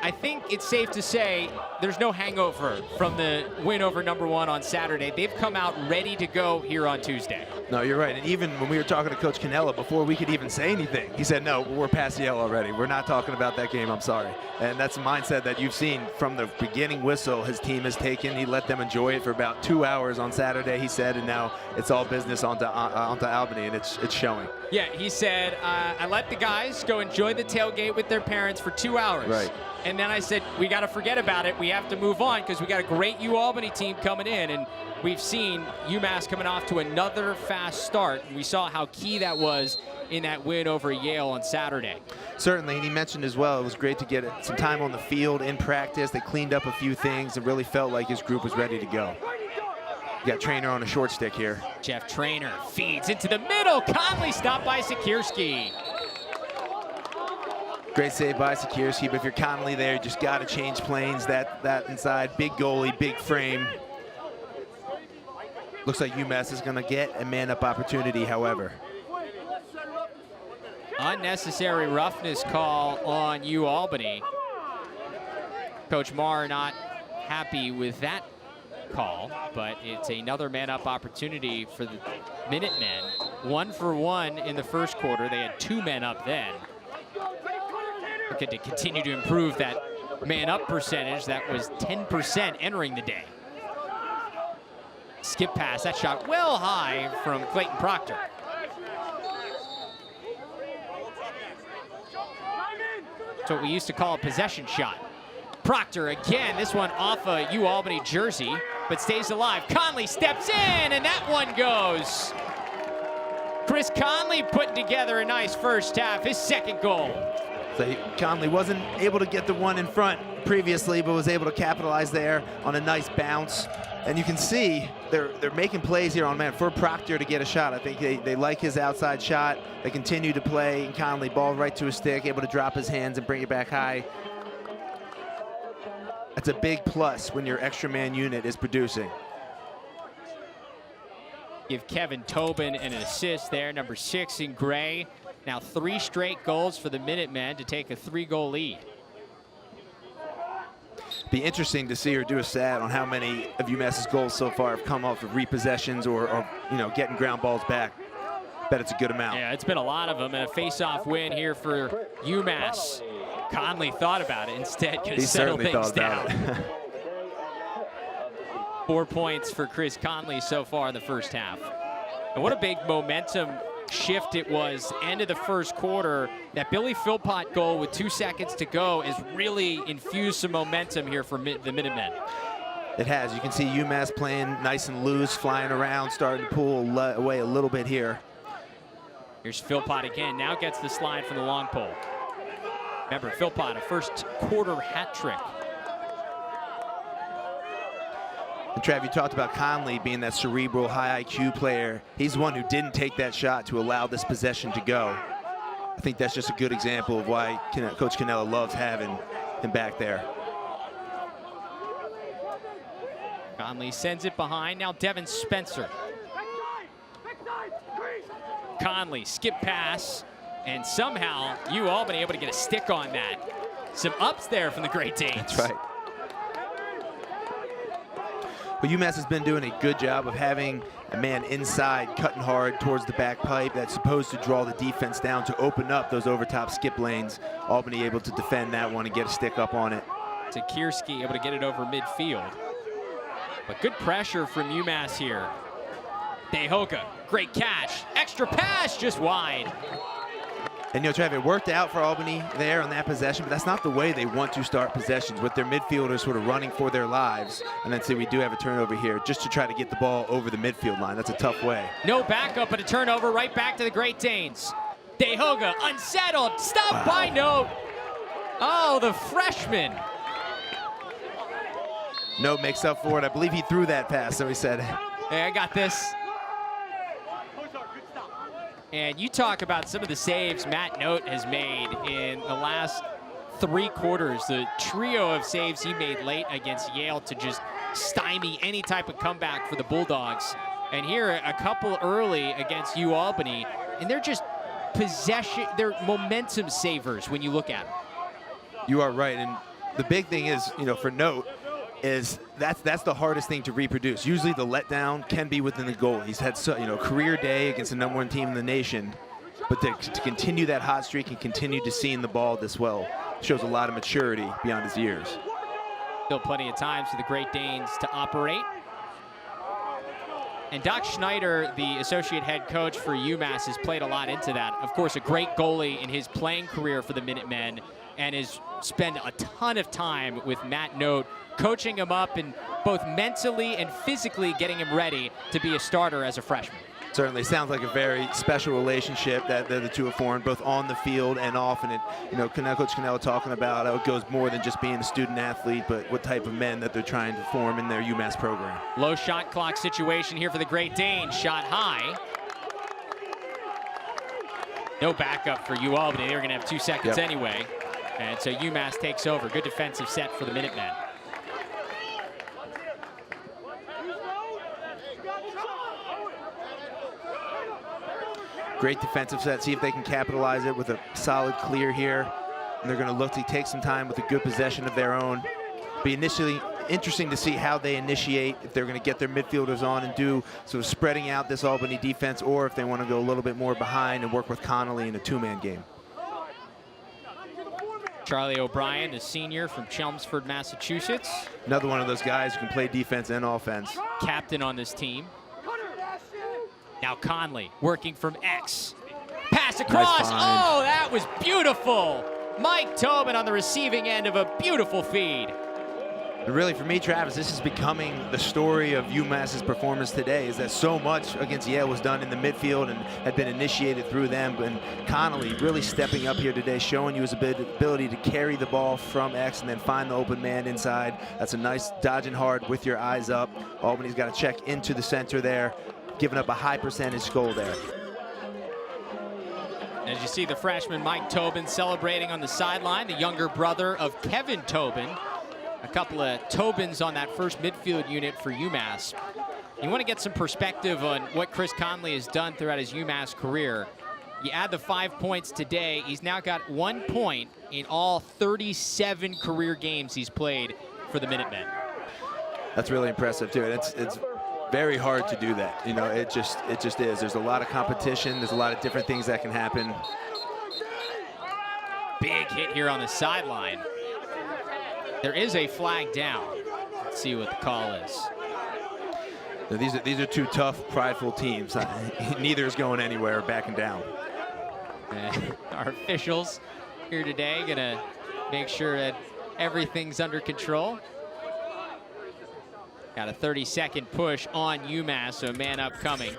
I think it's safe to say there's no hangover from the win over #1 on Saturday. They've come out ready to go here on Tuesday. No, you're right. And even when we were talking to Coach Cannella before we could even say anything, he said, no, we're past Yale already. We're not talking about that game, I'm sorry. And that's a mindset that you've seen from the beginning whistle his team has taken. He let them enjoy it for about 2 hours on Saturday, he said, and now it's all business onto Albany, and it's showing. Yeah, he said, I let the guys go enjoy the tailgate with their parents for 2 hours. Right. And then I said, we got to forget about it. We have to move on because we got a great UAlbany team coming in. And we've seen UMass coming off to another fast start. And we saw how key that was in that win over Yale on Saturday. Certainly, and he mentioned as well, it was great to get some time on the field in practice. They cleaned up a few things and really felt like his group was ready to go. You got Trainer on a short stick here. Jeff Trainer feeds into the middle. Conley stopped by Sikierski. Great save by Sikierski, but if you're Conley there, you just got to change planes. That inside, big goalie, big frame. Looks like UMass is going to get a man-up opportunity, however. Unnecessary roughness call on UAlbany. Coach Marr not happy with that call, but it's another man-up opportunity for the Minutemen. 1 for 1 in the first quarter. They had 2 men up then. Looking to continue to improve that man-up percentage. That was 10% entering the day. Skip pass, that shot well high from Clayton Proctor. That's what we used to call a possession shot. Proctor again, this one off a UAlbany jersey, but stays alive. Conley steps in, and that one goes. Chris Conley putting together a nice first half, his second goal. So Conley wasn't able to get the one in front previously, but was able to capitalize there on a nice bounce. And you can see they're making plays here on man for Proctor to get a shot. I think they like his outside shot. They continue to play, and Conley ball right to his stick, able to drop his hands and bring it back high. That's a big plus when your extra man unit is producing. Give Kevin Tobin an assist there, number 6 in gray. Now 3 straight goals for the Minutemen to take a 3-goal lead. Be interesting to see her do a stat on how many of UMass's goals so far have come off of repossessions or you know, getting ground balls back. Bet it's a good amount. Yeah, it's been a lot of them, and a face-off win here for UMass. Conley thought about it, instead could settle things down. 4 points for Chris Conley so far in the first half. And what a big momentum shift it was end of the first quarter. That Billy Philpott goal with 2 seconds to go has really infused some momentum here for the Minutemen. It has. You can see UMass playing nice and loose, flying around, starting to pull away a little bit here. Here's Philpott again. Now gets the slide from the long pole. Remember, Philpott, a first quarter hat trick. And Trav, you talked about Conley being that cerebral, high IQ player. He's the one who didn't take that shot to allow this possession to go. I think that's just a good example of why Coach Cannella loves having him back there. Conley sends it behind. Now Devin Spencer. Conley, skip pass, and somehow UAlbany able to get a stick on that. Some ups there from the Great Danes. That's right. Well, UMass has been doing a good job of having a man inside cutting hard towards the back pipe that's supposed to draw the defense down to open up those overtop skip lanes. Albany able to defend that one and get a stick up on it. Takirski able to get it over midfield. But good pressure from UMass here. Dehoga, great catch. Extra pass, just wide. And you know, Trav, it worked out for Albany there on that possession, but that's not the way they want to start possessions, with their midfielders sort of running for their lives. And then see, we do have a turnover here just to try to get the ball over the midfield line. That's a tough way. No backup, but a turnover right back to the Great Danes. Dehoga unsettled, stopped by Note. Oh, the freshman. Note makes up for it. I believe he threw that pass, so he said, hey, I got this. And you talk about some of the saves Matt Note has made in the last 3 quarters. The trio of saves he made late against Yale to just stymie any type of comeback for the Bulldogs. And here a couple early against UAlbany, and they're just they're momentum savers when you look at them. You are right, and the big thing is, you know, for Note, is that's the hardest thing to reproduce. Usually the letdown can be within the goal. He's had career day against the #1 team in the nation, but to continue that hot streak and continue to seeing the ball this well shows a lot of maturity beyond his years. Still plenty of times for the Great Danes to operate. And Doc Schneider, the associate head coach for UMass, has played a lot into that. Of course, a great goalie in his playing career for the Minutemen, and has spent a ton of time with Matt Note, coaching him up and both mentally and physically getting him ready to be a starter as a freshman. Certainly sounds like a very special relationship that the two have formed, both on the field and off. And Coach Cannella talking about how it goes more than just being a student athlete, but what type of men that they're trying to form in their UMass program. Low shot clock situation here for the Great Danes. Shot high. No backup for UAlbany. They were going to have 2 seconds anyway. And so UMass takes over. Good defensive set for the Minutemen. Great defensive set. See if they can capitalize it with a solid clear here. And they're going to look to take some time with a good possession of their own. Be initially interesting to see how they initiate, if they're going to get their midfielders on and do sort of spreading out this Albany defense, or if they want to go a little bit more behind and work with Connolly in a 2-man game. Charlie O'Brien, the senior from Chelmsford, Massachusetts. Another one of those guys who can play defense and offense. Captain on this team. Now Conley working from X. Pass across. Nice find. Oh, that was beautiful. Mike Tobin on the receiving end of a beautiful feed. And really, for me, Travis, this is becoming the story of UMass's performance today, is that so much against Yale was done in the midfield and had been initiated through them. And Connolly really stepping up here today, showing you his ability to carry the ball from X and then find the open man inside. That's a nice dodging hard with your eyes up. Albany's got to check into the center there, giving up a high percentage goal there. As you see the freshman Mike Tobin celebrating on the sideline, the younger brother of Kevin Tobin. A couple of Tobins on that first midfield unit for UMass. You want to get some perspective on what Chris Conley has done throughout his UMass career. You add the 5 points today, he's now got 1 point in all 37 career games he's played for the Minutemen. That's really impressive too. It's very hard to do that. You know, it just is. There's a lot of competition. There's a lot of different things that can happen. Big hit here on the sideline. There is a flag down. Let's see what the call is. These are two tough, prideful teams. Neither is going anywhere or backing down. Our officials here today gonna make sure that everything's under control. Got a 30-second push on UMass, so man up coming.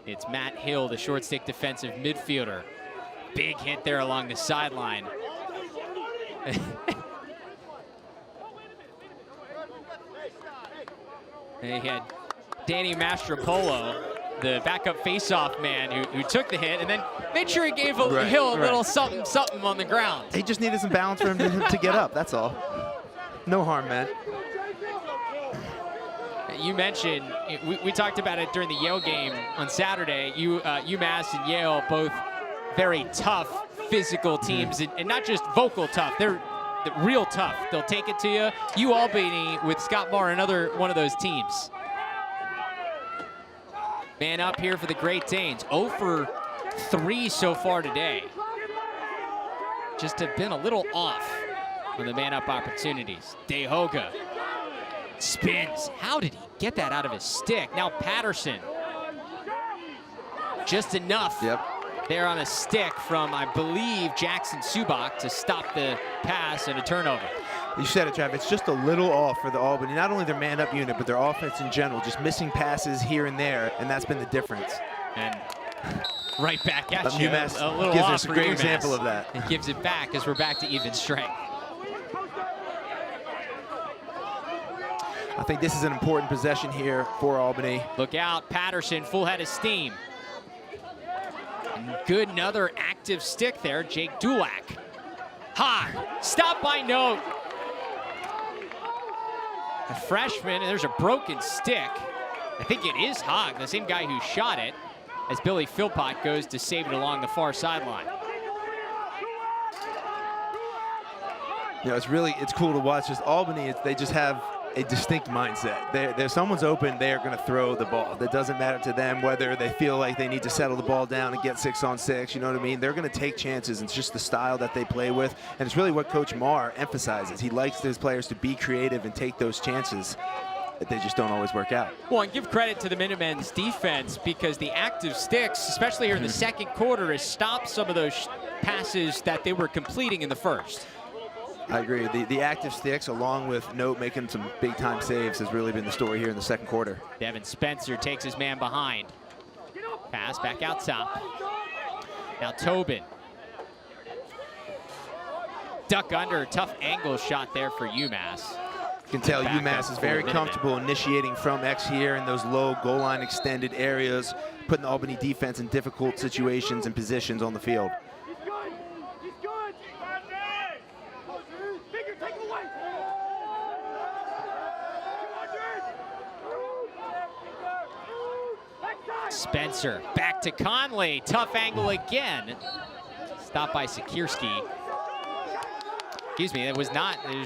It's Matt Hill, the short stick defensive midfielder. Big hit there along the sideline. They had Danny Mastropolo, the backup face-off man who took the hit and then made sure he gave Hill a little something on the ground. He just needed some balance for him to get up, that's all. No harm meant. You mentioned, we talked about it during the Yale game on Saturday. UMass and Yale, both very tough physical teams, and not just vocal tough. They're real tough. They'll take it to you. UAlbany with Scott Barr, another one of those teams. Man up here for the Great Danes. 0 for 3 so far today. Just have been a little off on the man up opportunities. De Hoga spins. How did he get that out of his stick? Now Patterson. Just enough. Yep. There on a stick from, I believe, Jackson Subak to stop the pass and a turnover. You said it, Trav. It's just a little off for the Albany. Not only their man-up unit, but their offense in general. Just missing passes here and there, and that's been the difference. And right back at you. UMass a little gives off us a for great UMass. example of that. It gives it back as we're back to even strength. I think this is an important possession here for Albany. Look out, Patterson, full head of steam. And good, another active stick there, Jake Dulac. High, stop by Note. A freshman, and there's a broken stick. I think it is Hogg, the same guy who shot it, as Billy Philpott goes to save it along the far sideline. You know, it's cool to watch. Just Albany, they just have a distinct mindset. If someone's open, they're going to throw the ball. That doesn't matter to them whether they feel like they need to settle the ball down and get 6-on-6. You know what I mean? They're going to take chances. It's just the style that they play with, and it's really what Coach Marr emphasizes. He likes his players to be creative and take those chances. That they just don't always work out. Well, and give credit to the Minutemen's defense, because the active sticks, especially here in the second quarter, has stopped some of those passes that they were completing in the first. I agree. The active sticks, along with Note making some big-time saves, has really been the story here in the second quarter. Devin Spencer takes his man behind. Pass back out top. Now Tobin. Duck under, tough angle shot there for UMass. You can tell UMass is very comfortable initiating from X here in those low goal line extended areas, putting the Albany defense in difficult situations and positions on the field. Spencer back to Conley, tough angle again. Stopped by Sikierski. Excuse me, it was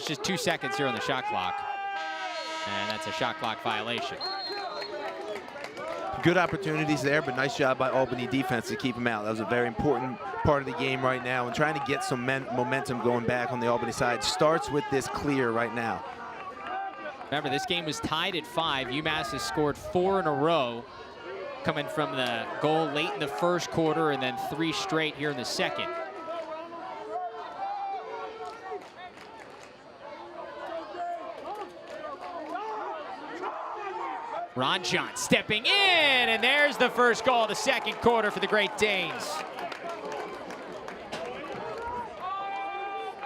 just 2 seconds here on the shot clock. And that's a shot clock violation. Good opportunities there, but nice job by Albany defense to keep them out. That was a very important part of the game right now, and trying to get some momentum going back on the Albany side starts with this clear right now. Remember, this game was tied at 5. UMass has scored 4 in a row, coming from the goal late in the first quarter and then 3 straight here in the second. Ron John stepping in, and there's the first goal of the second quarter for the Great Danes.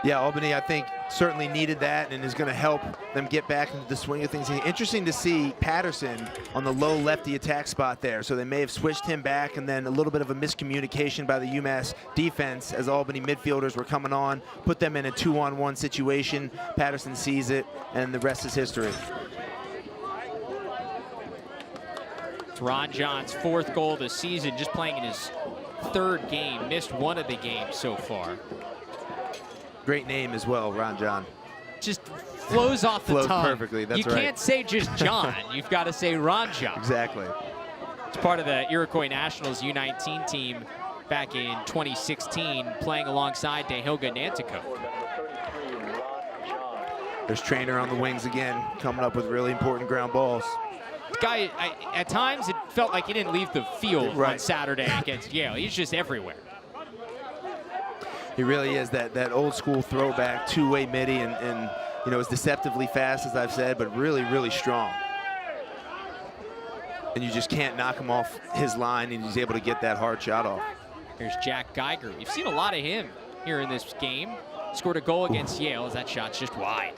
Yeah, Albany, I think, certainly needed that and is going to help them get back into the swing of things. Interesting to see Patterson on the low lefty attack spot there. So they may have switched him back, and then a little bit of a miscommunication by the UMass defense as Albany midfielders were coming on, put them in a 2-on-1 situation. Patterson sees it, and the rest is history. It's Ron John's 4th goal of the season, just playing in his 3rd game. Missed 1 of the games so far. Great name as well, Ron John. Just flows off the tongue. Flows perfectly, that's right. You can't say just John. You've got to say Ron John. Exactly. It's part of the Iroquois Nationals U19 team back in 2016, playing alongside DeHilga Nanticoke. There's Trainer on the wings again, coming up with really important ground balls. guy, at times it felt like he didn't leave the field Right. on Saturday against Yale. He's just everywhere. He really is that old school throwback two-way midi, and you know, is deceptively fast, as I've said, but really, really strong. And you just can't knock him off his line, and he's able to get that hard shot off. Here's Jack Geiger. You've seen a lot of him here in this game. Scored a goal against Yale as that shot's just wide.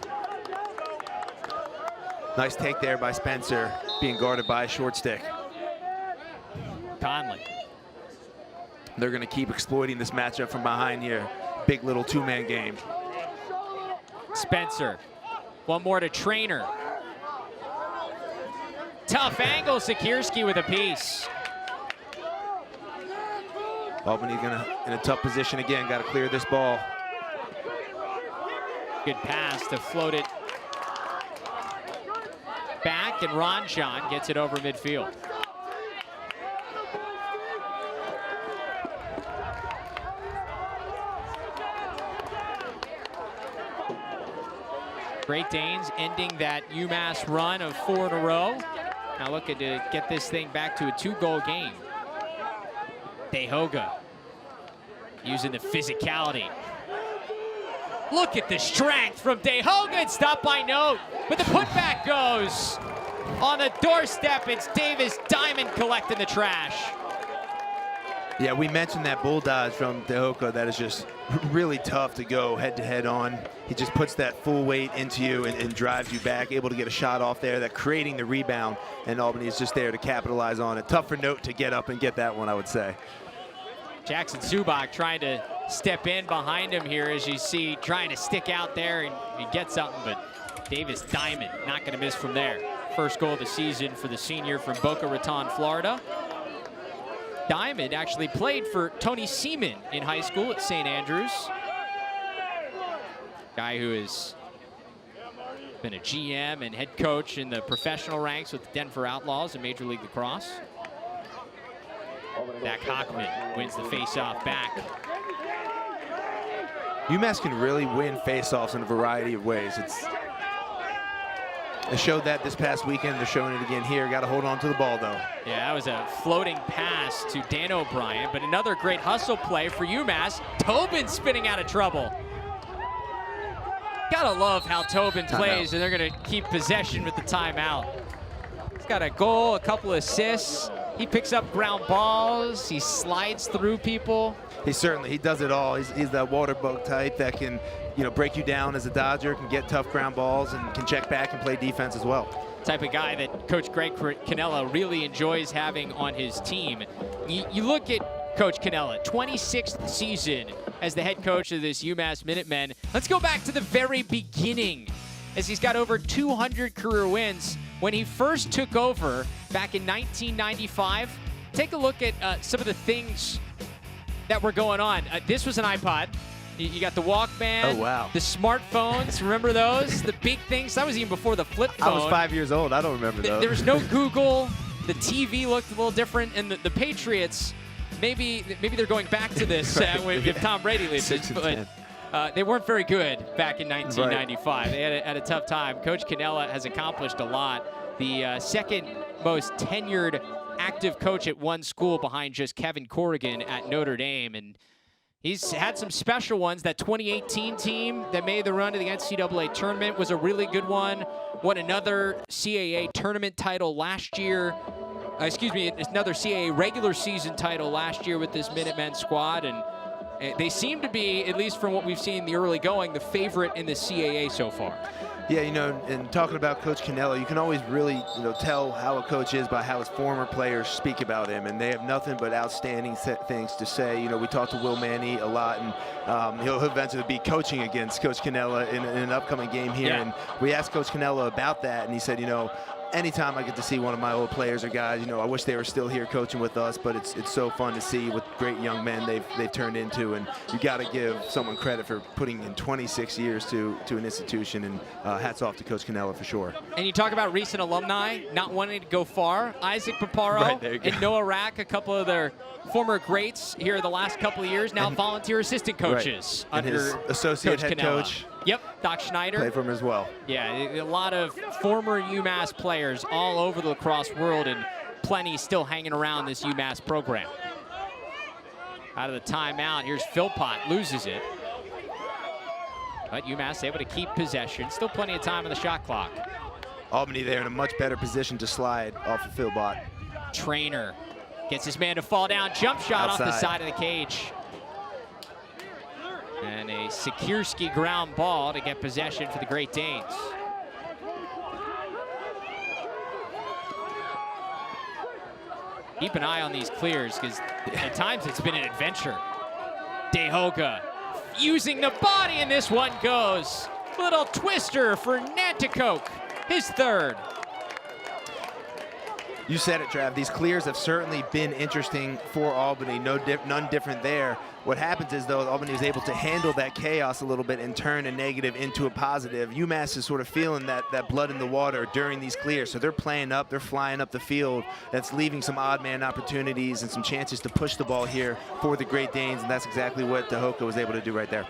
Nice take there by Spencer, being guarded by a short stick. Conley. They're going to keep exploiting this matchup from behind here. Big little two-man game. Spencer. One more to Trainer. Tough angle, Sikierski with a piece. Albany in a tough position again. Got to clear this ball. Good pass to float it back, and Ranjan gets it over midfield. Great Danes ending that UMass run of 4 in a row. Now looking to get this thing back to a 2-goal game. DeHoga using the physicality. Look at the strength from DeHoga. It's stopped by Note, but the putback goes on the doorstep. It's Davis Diamond collecting the trash. Yeah, we mentioned that bull dodge from DeHoga that is just really tough to go head-to-head on. He just puts that full weight into you and drives you back, able to get a shot off there, that creating the rebound, and Albany is just there to capitalize on it. Tough for Note to get up and get that one, I would say. Jackson Subak trying to step in behind him here, as you see, trying to stick out there and he gets something, but Davis Diamond not going to miss from there. First goal of the season for the senior from Boca Raton, Florida. Diamond actually played for Tony Seaman in high school at St. Andrews. Guy who has been a GM and head coach in the professional ranks with the Denver Outlaws in Major League Lacrosse. Zach Hockman wins the face-off back. UMass can really win face-offs in a variety of ways. They showed that this past weekend. They're showing it again here. Got to hold on to the ball, though. Yeah, that was a floating pass to Dan O'Brien, but another great hustle play for UMass. Tobin spinning out of trouble. Gotta love how Tobin plays, and they're gonna keep possession with the timeout. He's got a goal, a couple assists. He picks up ground balls. He slides through people. He does it all. He's that water bug type that can, you know, break you down as a Dodger, can get tough ground balls, and can check back and play defense as well. Type of guy that Coach Greg Cannella really enjoys having on his team. You look at Coach Cannella, 26th season as the head coach of this UMass Minutemen. Let's go back to the very beginning, as he's got over 200 career wins. When he first took over back in 1995, take a look at some of the things that were going on. This was an iPod. You got the Walkman. Oh, wow. The smartphones. Remember those? The big things. That was even before the flip phone. I was 5 years old. I don't remember those. There was no Google. The TV looked a little different. And the Patriots, maybe they're going back to this if Tom Brady leaves it. But they weren't very good back in 1995. Right. They had a tough time. Coach Cannella has accomplished a lot. The second most tenured active coach at one school behind just Kevin Corrigan at Notre Dame. And he's had some special ones. That 2018 team that made the run to the NCAA tournament was a really good one. Won another CAA tournament title last year. Another CAA regular season title last year with this Minutemen squad. And they seem to be, at least from what we've seen in the early going, the favorite in the CAA so far. Yeah, you know, and talking about Coach Cannella, you can always really, you know, tell how a coach is by how his former players speak about him, and they have nothing but outstanding things to say. You know, we talked to Will Manny a lot, and he'll eventually be coaching against Coach Cannella in an upcoming game here. Yeah. And we asked Coach Cannella about that, and he said, you know, anytime I get to see one of my old players or guys, you know, I wish they were still here coaching with us, but it's so fun to see what great young men they've turned into, and you got to give someone credit for putting in 26 years to an institution, and hats off to Coach Cannella for sure. And you talk about recent alumni not wanting to go far. Isaac Paparo and Noah Rack, a couple of their former greats here the last couple of years, now volunteer assistant coaches under his associate Coach head Cannella. coach Yep, Doc Schneider. Played for him as well. Yeah, a lot of former UMass players all over the lacrosse world, and plenty still hanging around this UMass program. Out of the timeout, here's Philpott, loses it. But UMass able to keep possession. Still plenty of time on the shot clock. Albany there in a much better position to slide off of Philpott. Trainer gets his man to fall down. Jump shot off the side of the cage. And a Sikierski ground ball to get possession for the Great Danes. Keep an eye on these clears, because at times it's been an adventure. DeHoga using the body, and this one goes. Little twister for Nanticoke, his third. You said it, Trav. These clears have certainly been interesting for Albany. None different there. What happens is, though, Albany is able to handle that chaos a little bit and turn a negative into a positive. UMass is sort of feeling that blood in the water during these clears. So they're playing up, they're flying up the field. That's leaving some odd man opportunities and some chances to push the ball here for the Great Danes, and that's exactly what DeHoka was able to do right there.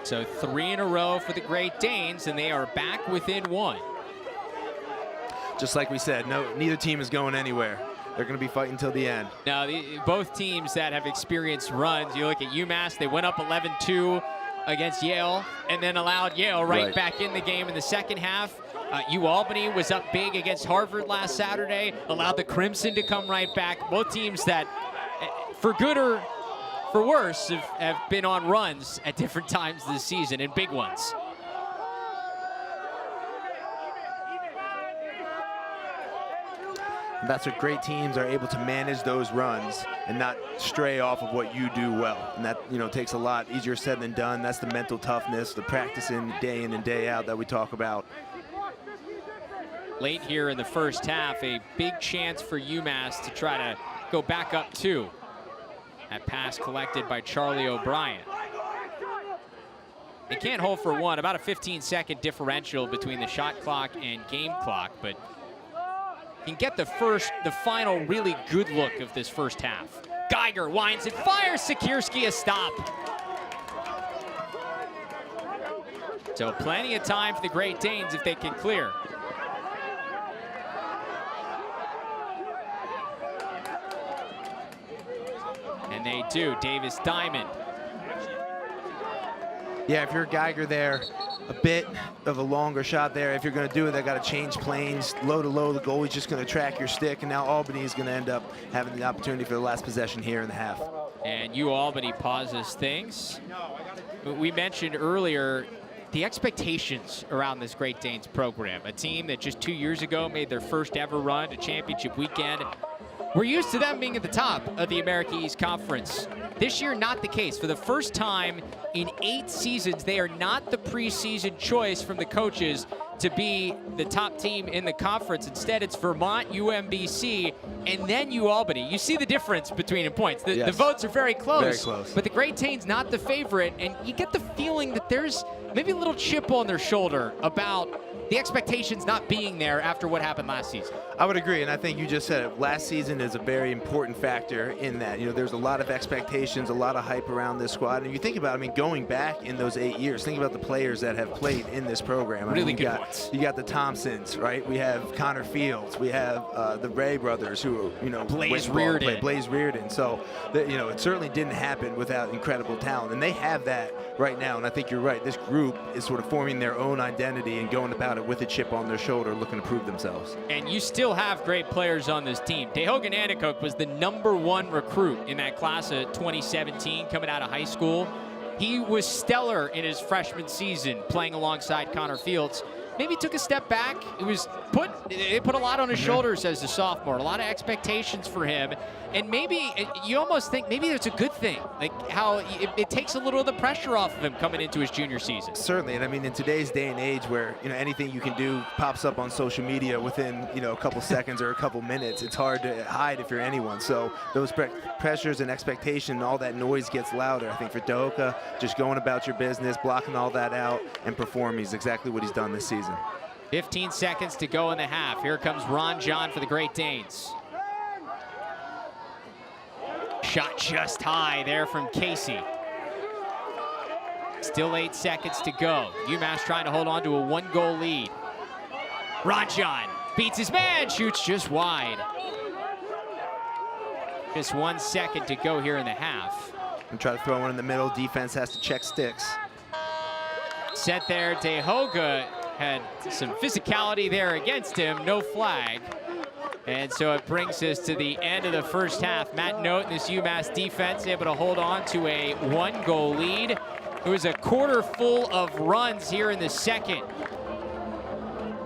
So 3 in a row for the Great Danes, and they are back within 1. Just like we said, neither team is going anywhere. They're going to be fighting till the end. Now, both teams that have experienced runs, you look at UMass, they went up 11-2 against Yale and then allowed Yale right back in the game in the second half. UAlbany was up big against Harvard last Saturday, allowed the Crimson to come right back. Both teams that, for good or for worse, have been on runs at different times this season, and big ones. That's what great teams are able to manage those runs and not stray off of what you do well. And that, takes a lot. Easier said than done. That's the mental toughness, the practicing day in and day out that we talk about. Late here in the first half, a big chance for UMass to try to go back up 2. That pass collected by Charlie O'Brien. They can't hold for 1. About a 15-second differential between the shot clock and game clock, but can get the final really good look of this first half. Geiger winds it, fires Sikierski, a stop. So plenty of time for the Great Danes if they can clear. And they do. Davis Diamond. Yeah, if you're Geiger there, a bit of a longer shot there. If you're going to do it, they got to change planes. Low to low, the goalie's just going to track your stick, and now Albany is going to end up having the opportunity for the last possession here in the half. And UAlbany pauses things. We mentioned earlier the expectations around this Great Danes program. A team that just 2 years ago made their first ever run to championship weekend. We're used to them being at the top of the America East Conference. This year, not the case. For the first time in 8 seasons, they are not the preseason choice from the coaches to be the top team in the conference. Instead, it's Vermont, UMBC, and then UAlbany. You see the difference between the points. The votes are very close. Very close. But the Great Danes not the favorite, and you get the feeling that there's maybe a little chip on their shoulder about the expectations not being there after what happened last season. I would agree, and I think you just said it. Last season is a very important factor in that. There's a lot of expectations, a lot of hype around this squad. And you think about, going back in those 8 years, think about the players that have played in this program. Really good ones. You got the Thompsons, right? We have Connor Fields. We have the Ray brothers who, Blaze Reardon. Blaze Reardon. So, it certainly didn't happen without incredible talent. And they have that right now. And I think you're right. This group is sort of forming their own identity and going about it with a chip on their shoulder, looking to prove themselves. And you still have great players on this team. DeHoga Nanticoke was the #1 recruit in that class of 2017 coming out of high school. He was stellar in his freshman season playing alongside Connor Fields. Maybe took a step back. It put a lot on his shoulders as a sophomore, a lot of expectations for him. And maybe you almost think maybe it's a good thing, like how it takes a little of the pressure off of him coming into his junior season. Certainly, and in today's day and age where anything you can do pops up on social media within a couple seconds or a couple minutes, it's hard to hide if you're anyone. So those pressures and expectation, all that noise gets louder. I think for DeHoka, just going about your business, blocking all that out, and performing is exactly what he's done this season. 15 seconds to go in the half. Here comes Ron John for the Great Danes. Shot just high there from Casey. Still 8 seconds to go. UMass trying to hold on to a 1-goal lead. Ranjan beats his man, shoots just wide. Just 1 second to go here in the half. And try to throw one in the middle. Defense has to check sticks. Set there, DeHoga had some physicality there against him, no flag. And so it brings us to the end of the first half. Matt Note and this UMass defense able to hold on to a 1-goal lead. It was a quarter full of runs here in the second.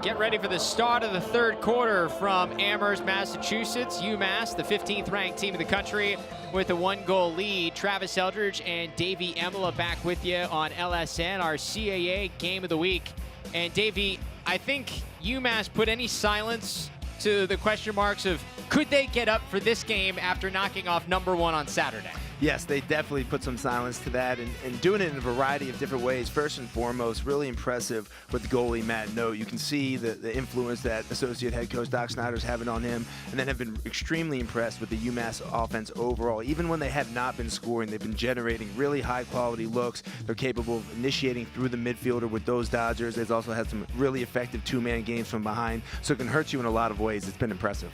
Get ready for the start of the third quarter from Amherst, Massachusetts. UMass, the 15th ranked team in the country with a 1-goal lead. Travis Eldridge and Davey Emila back with you on LSN, our CAA game of the week. And Davey, I think UMass put any silence to the question marks of could they get up for this game after knocking off number 1 on Saturday? Yes, they definitely put some silence to that and doing it in a variety of different ways. First and foremost, really impressive with the goalie, Matt Note. You can see the influence that associate head coach Doc Snyder's having on him, and then have been extremely impressed with the UMass offense overall. Even when they have not been scoring, they've been generating really high-quality looks. They're capable of initiating through the midfielder with those Dodgers. They've also had some really effective two-man games from behind, so it can hurt you in a lot of ways. It's been impressive.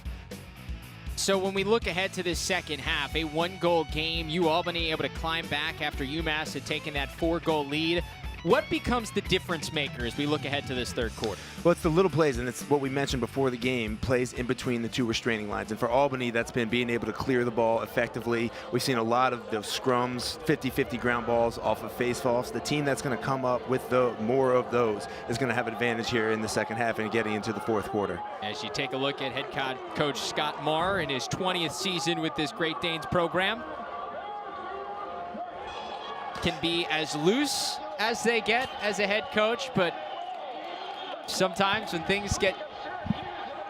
So when we look ahead to this second half, a 1-goal game, UAlbany able to climb back after UMass had taken that 4-goal lead. What becomes the difference maker as we look ahead to this third quarter? Well, it's the little plays, and it's what we mentioned before the game, plays in between the two restraining lines. And for Albany, that's been being able to clear the ball effectively. We've seen a lot of those scrums, 50-50 ground balls off of face-offs. The team that's going to come up with more of those is going to have an advantage here in the second half and getting into the fourth quarter. As you take a look at head coach Scott Marr in his 20th season with this Great Danes program, can be as loose as they get as a head coach, but sometimes when things get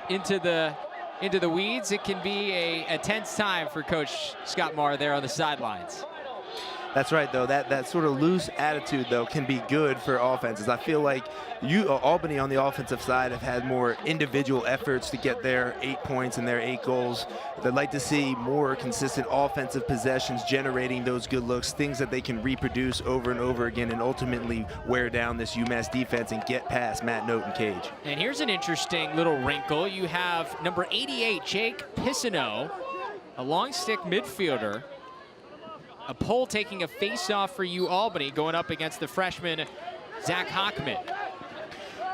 into the weeds, it can be a tense time for Coach Scott Marr there on the sidelines. That's right, though. That sort of loose attitude, though, can be good for offenses. I feel like Albany on the offensive side have had more individual efforts to get their 8 points and their 8 goals. They'd like to see more consistent offensive possessions, generating those good looks, things that they can reproduce over and over again and ultimately wear down this UMass defense and get past Matt Note and Cage. And here's an interesting little wrinkle. You have number 88, Jake Pisano, a long stick midfielder. A pole taking a face-off for UAlbany, going up against the freshman Zach Hockman.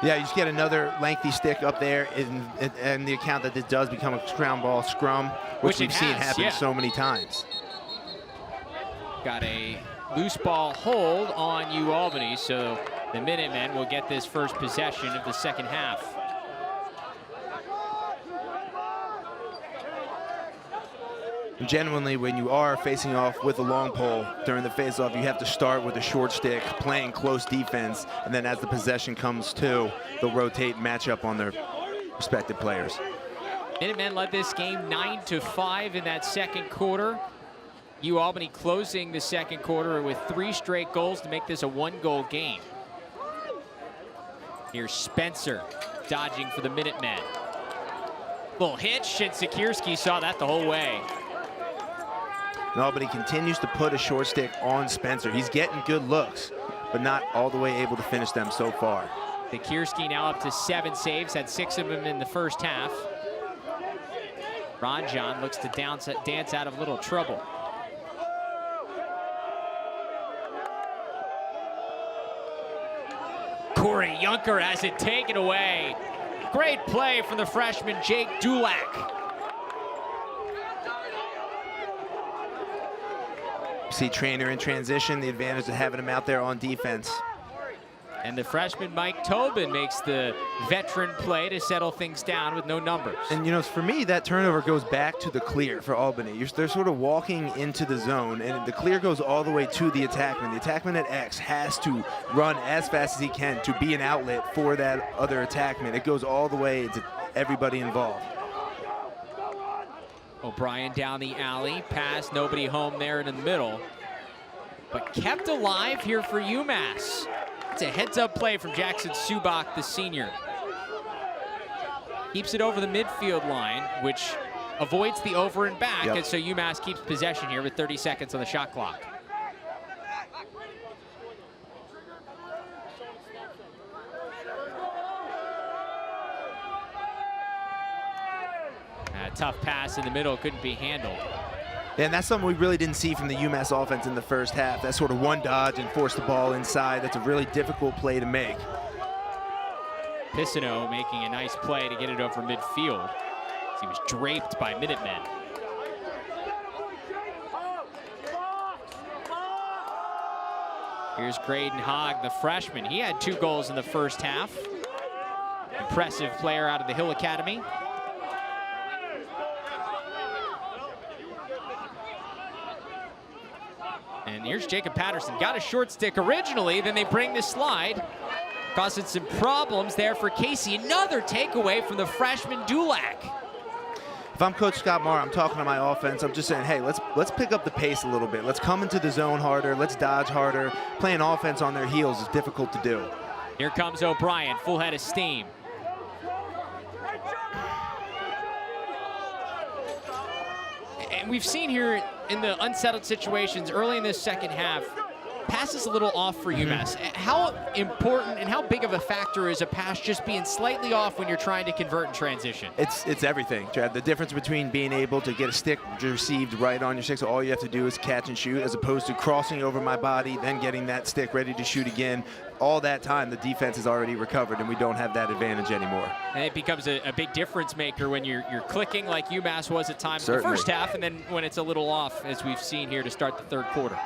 Yeah, you just get another lengthy stick up there in the account that this does become a ground ball scrum, which we've seen happen so many times. Got a loose ball hold on UAlbany, so the Minutemen will get this first possession of the second half. Genuinely, when you are facing off with a long pole during the face-off, you have to start with a short stick, playing close defense, and then as the possession comes to, they'll rotate and match up on their respective players. Minutemen led this game 9-5 in that second quarter. UAlbany closing the second quarter with 3 straight goals to make this a 1-goal game. Here's Spencer dodging for the Minutemen. Little hitch, and Sikierski saw that the whole way. No, but he continues to put a short stick on Spencer. He's getting good looks, but not all the way able to finish them so far. Sikierski now up to 7 saves, had 6 of them in the first half. Ranjan looks to dance out of little trouble. Corey Junker has it taken away. Great play from the freshman Jake Dulac. See Trainer in transition, the advantage of having him out there on defense. And the freshman Mike Tobin makes the veteran play to settle things down with no numbers. And you know, for me, that turnover goes back to the clear for Albany. They're sort of walking into the zone, and the clear goes all the way to the attackman. The attackman at X has to run as fast as he can to be an outlet for that other attackman. It goes all the way to everybody involved. O'Brien down the alley, pass, nobody home there in the middle. But kept alive here for UMass. It's a heads-up play from Jackson Subak, the senior. Keeps it over the midfield line, which avoids the over and back, and so UMass keeps possession here with 30 seconds on the shot clock. tough pass in the middle couldn't be handled. And that's something we really didn't see from the UMass offense in the first half. That sort of one dodge and force the ball inside. That's a really difficult play to make. Pisano making a nice play to get it over midfield. He was draped by Minutemen. Here's Graydon Hogg, the freshman. He had 2 goals in the first half. Impressive player out of the Hill Academy. And here's Jacob Patterson. Got a short stick originally, then they bring the slide. Causing some problems there for Casey. Another takeaway from the freshman Dulac. If I'm Coach Scott Marr, I'm talking to my offense. I'm just saying, hey, let's pick up the pace a little bit. Let's come into the zone harder. Let's dodge harder. Playing offense on their heels is difficult to do. Here comes O'Brien, full head of steam. And we've seen here in the unsettled situations early in this second half, passes a little off for UMass. How important and how big of a factor is a pass just being slightly off when you're trying to convert in transition? It's everything, Chad. The difference between being able to get a stick received right on your stick, so all you have to do is catch and shoot, as opposed to crossing over my body, then getting that stick ready to shoot again. All that time, the defense is already recovered, and we don't have that advantage anymore. And it becomes a big difference maker when you're clicking like UMass was at times in the first half, and then when it's a little off, as we've seen here to start the third quarter.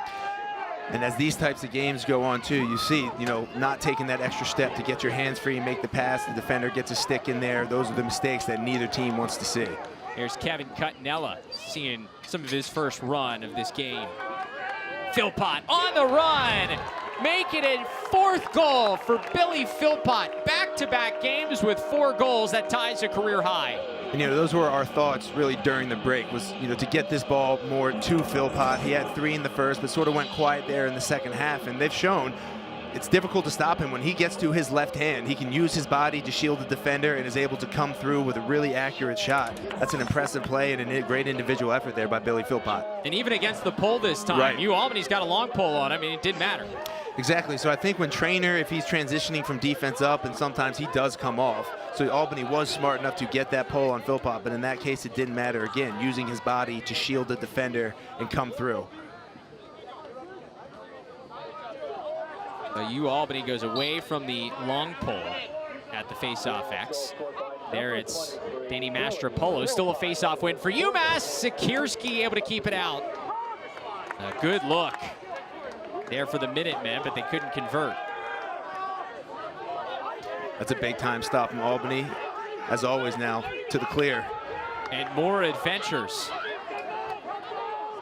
And as these types of games go on too, you see, not taking that extra step to get your hands free and make the pass, the defender gets a stick in there. Those are the mistakes that neither team wants to see. Here's Kevin Cuttinella seeing some of his first run of this game. Philpott on the run, making it 4th goal for Billy Philpott. Back-to-back games with 4 goals. That ties a career high. And those were our thoughts really during the break, was to get this ball more to Philpott. He had 3 in the first, but sort of went quiet there in the second half. And they've shown it's difficult to stop him. When he gets to his left hand, he can use his body to shield the defender and is able to come through with a really accurate shot. That's an impressive play and a great individual effort there by Billy Philpott. And even against the pole this time, right. UAlbany's got a long pole on him. I mean, it didn't matter. Exactly. So I think when Trainer, if he's transitioning from defense up, and sometimes he does come off, so Albany was smart enough to get that pole on Philpott, but in that case it didn't matter. Again, using his body to shield the defender and come through. UAlbany goes away from the long pole at the face-off X. There it's Danny Mastropolo. Still a face-off win for UMass. Sikierski able to keep it out. A good look there for the Minutemen, but they couldn't convert. That's a big-time stop from Albany. As always now, to the clear. And more adventures.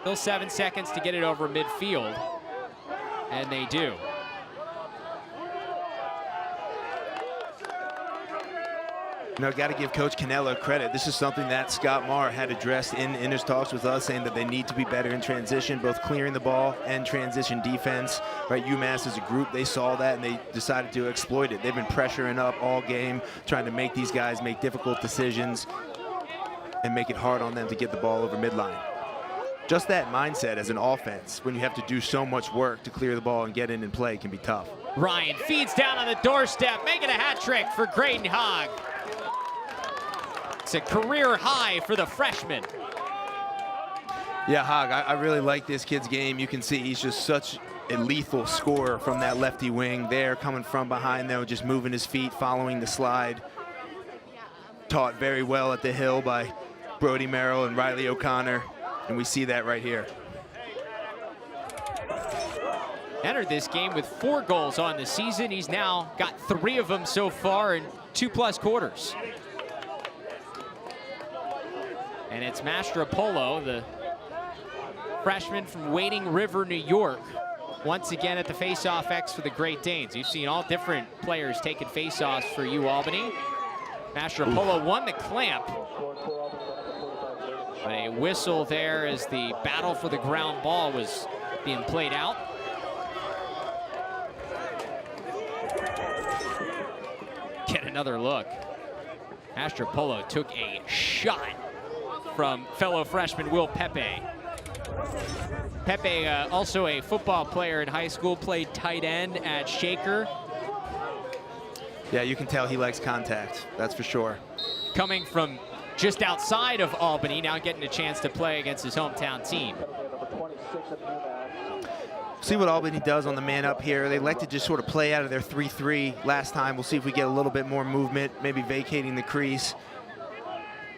Still 7 seconds to get it over midfield. And they do. Got to give Coach Cannella credit. This is something that Scott Marr had addressed in his talks with us, saying that they need to be better in transition, both clearing the ball and transition defense. Right, UMass as a group, they saw that and they decided to exploit it. They've been pressuring up all game, trying to make these guys make difficult decisions and make it hard on them to get the ball over midline. Just that mindset as an offense, when you have to do so much work to clear the ball and get in and play, can be tough. Ryan feeds down on the doorstep, making a hat trick for Graydon Hogg. It's a career high for the freshman. Yeah, Hogg, I really like this kid's game. You can see he's just such a lethal scorer from that lefty wing there, coming from behind there, just moving his feet, following the slide. Taught very well at the Hill by Brody Merrill and Riley O'Connor, and we see that right here. Entered this game with 4 goals on the season. He's now got 3 of them so far in 2+ quarters. And it's Mastropolo, the freshman from Wading River, New York, once again at the face-off X for the Great Danes. You've seen all different players taking face-offs for UAlbany. Mastropolo won the clamp. But a whistle there as the battle for the ground ball was being played out. Get another look. Mastropolo took a shot from fellow freshman Will Pepe. Pepe, also a football player in high school, played tight end at Shaker. Yeah, you can tell he likes contact, that's for sure. Coming from just outside of Albany, now getting a chance to play against his hometown team. See what Albany does on the man up here. They like to just sort of play out of their 3-3 last time. We'll see if we get a little bit more movement, maybe vacating the crease,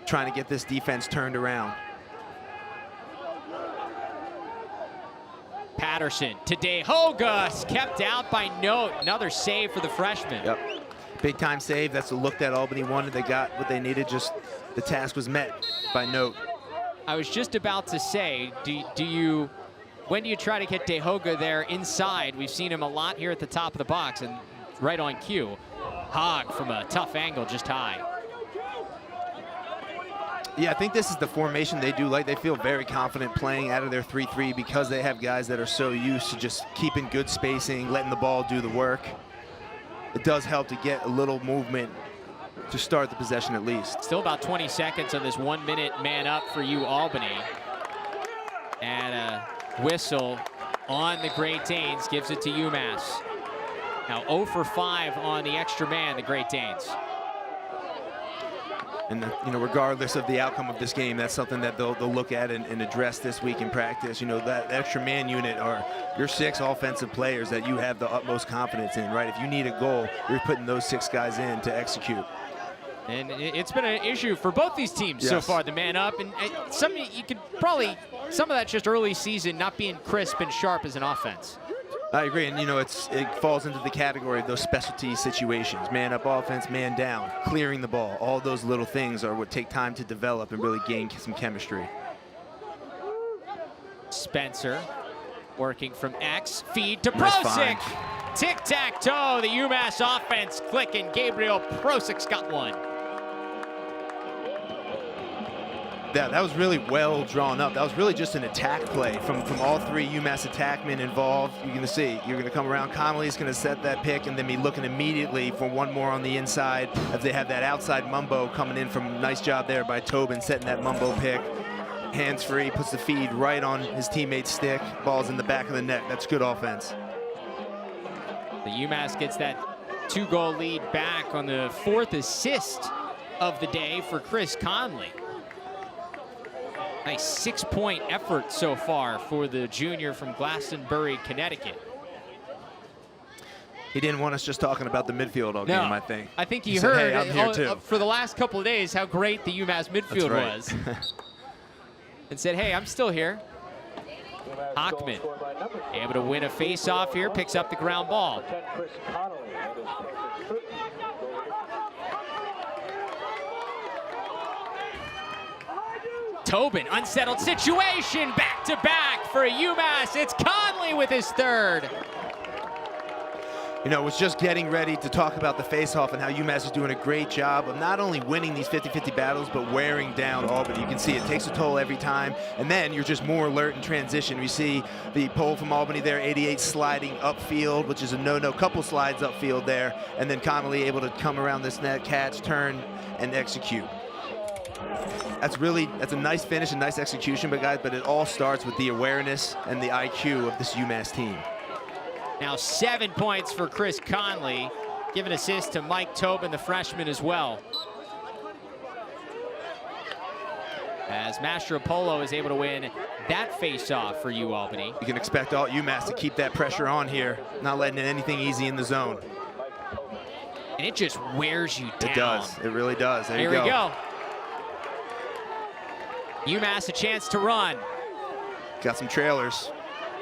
trying to get this defense turned around. Patterson to DeHoga, kept out by Note. Another save for the freshman. Yep. Big time save. That's the look that Albany wanted. They got what they needed. Just the task was met by Note. I was just about to say, when do you try to get DeHoga there inside? We've seen him a lot here at the top of the box and right on cue. Hogg from a tough angle, just high. Yeah, I think this is the formation they do like. They feel very confident playing out of their 3-3 because they have guys that are so used to just keeping good spacing, letting the ball do the work. It does help to get a little movement to start the possession at least. Still about 20 seconds on this 1 minute man up for UAlbany. And a whistle on the Great Danes gives it to UMass. Now 0 for 5 on the extra man, the Great Danes. And regardless of the outcome of this game, that's something that they'll look at and address this week in practice. That extra man unit are your 6 offensive players that you have the utmost confidence in, right? If you need a goal, you're putting those 6 guys in to execute. And it's been an issue for both these teams so far, the man up. And some of that's just early season not being crisp and sharp as an offense. I agree, and it falls into the category of those specialty situations. Man up offense, man down, clearing the ball. All those little things are what take time to develop and really gain some chemistry. Spencer working from X, feed to Prosic. Tic-tac-toe, the UMass offense clicking. Gabriel Prosic's got one. That was really well drawn up. That was really just an attack play from all 3 UMass attackmen involved. You're going to see, you're going to come around. Connolly's going to set that pick and then be looking immediately for one more on the inside as they have that outside Mumbo coming in from. Nice job there by Tobin setting that Mumbo pick. Hands free, puts the feed right on his teammate's stick. Ball's in the back of the net. That's good offense. The UMass gets that 2-goal lead back on the 4th assist of the day for Chris Conley. Nice 6-point effort so far for the junior from Glastonbury, Connecticut. He didn't want us just talking about the midfield all game, I think. I think he heard said, hey, I'm here too. For the last couple of days how great the UMass midfield was. And said, hey, I'm still here. Hockman able to win a face-off here, picks up the ground ball. Tobin, unsettled situation, back-to-back for UMass. It's Conley with his 3rd. Was just getting ready to talk about the face-off and how UMass is doing a great job of not only winning these 50-50 battles, but wearing down Albany. You can see it takes a toll every time, and then you're just more alert in transition. We see the pole from Albany there, 88 sliding upfield, which is a no-no, couple slides upfield there, and then Connolly able to come around this net, catch, turn, and execute. That's a nice finish and nice execution, but it all starts with the awareness and the IQ of this UMass team. Now 7 points for Chris Conley. Give an assist to Mike Tobin, the freshman, as well. As Mastropolo is able to win that face-off for UAlbany. You can expect all UMass to keep that pressure on here, not letting anything easy in the zone. And it just wears you down. It does. It really does. Here we go. UMass a chance to run. Got some trailers.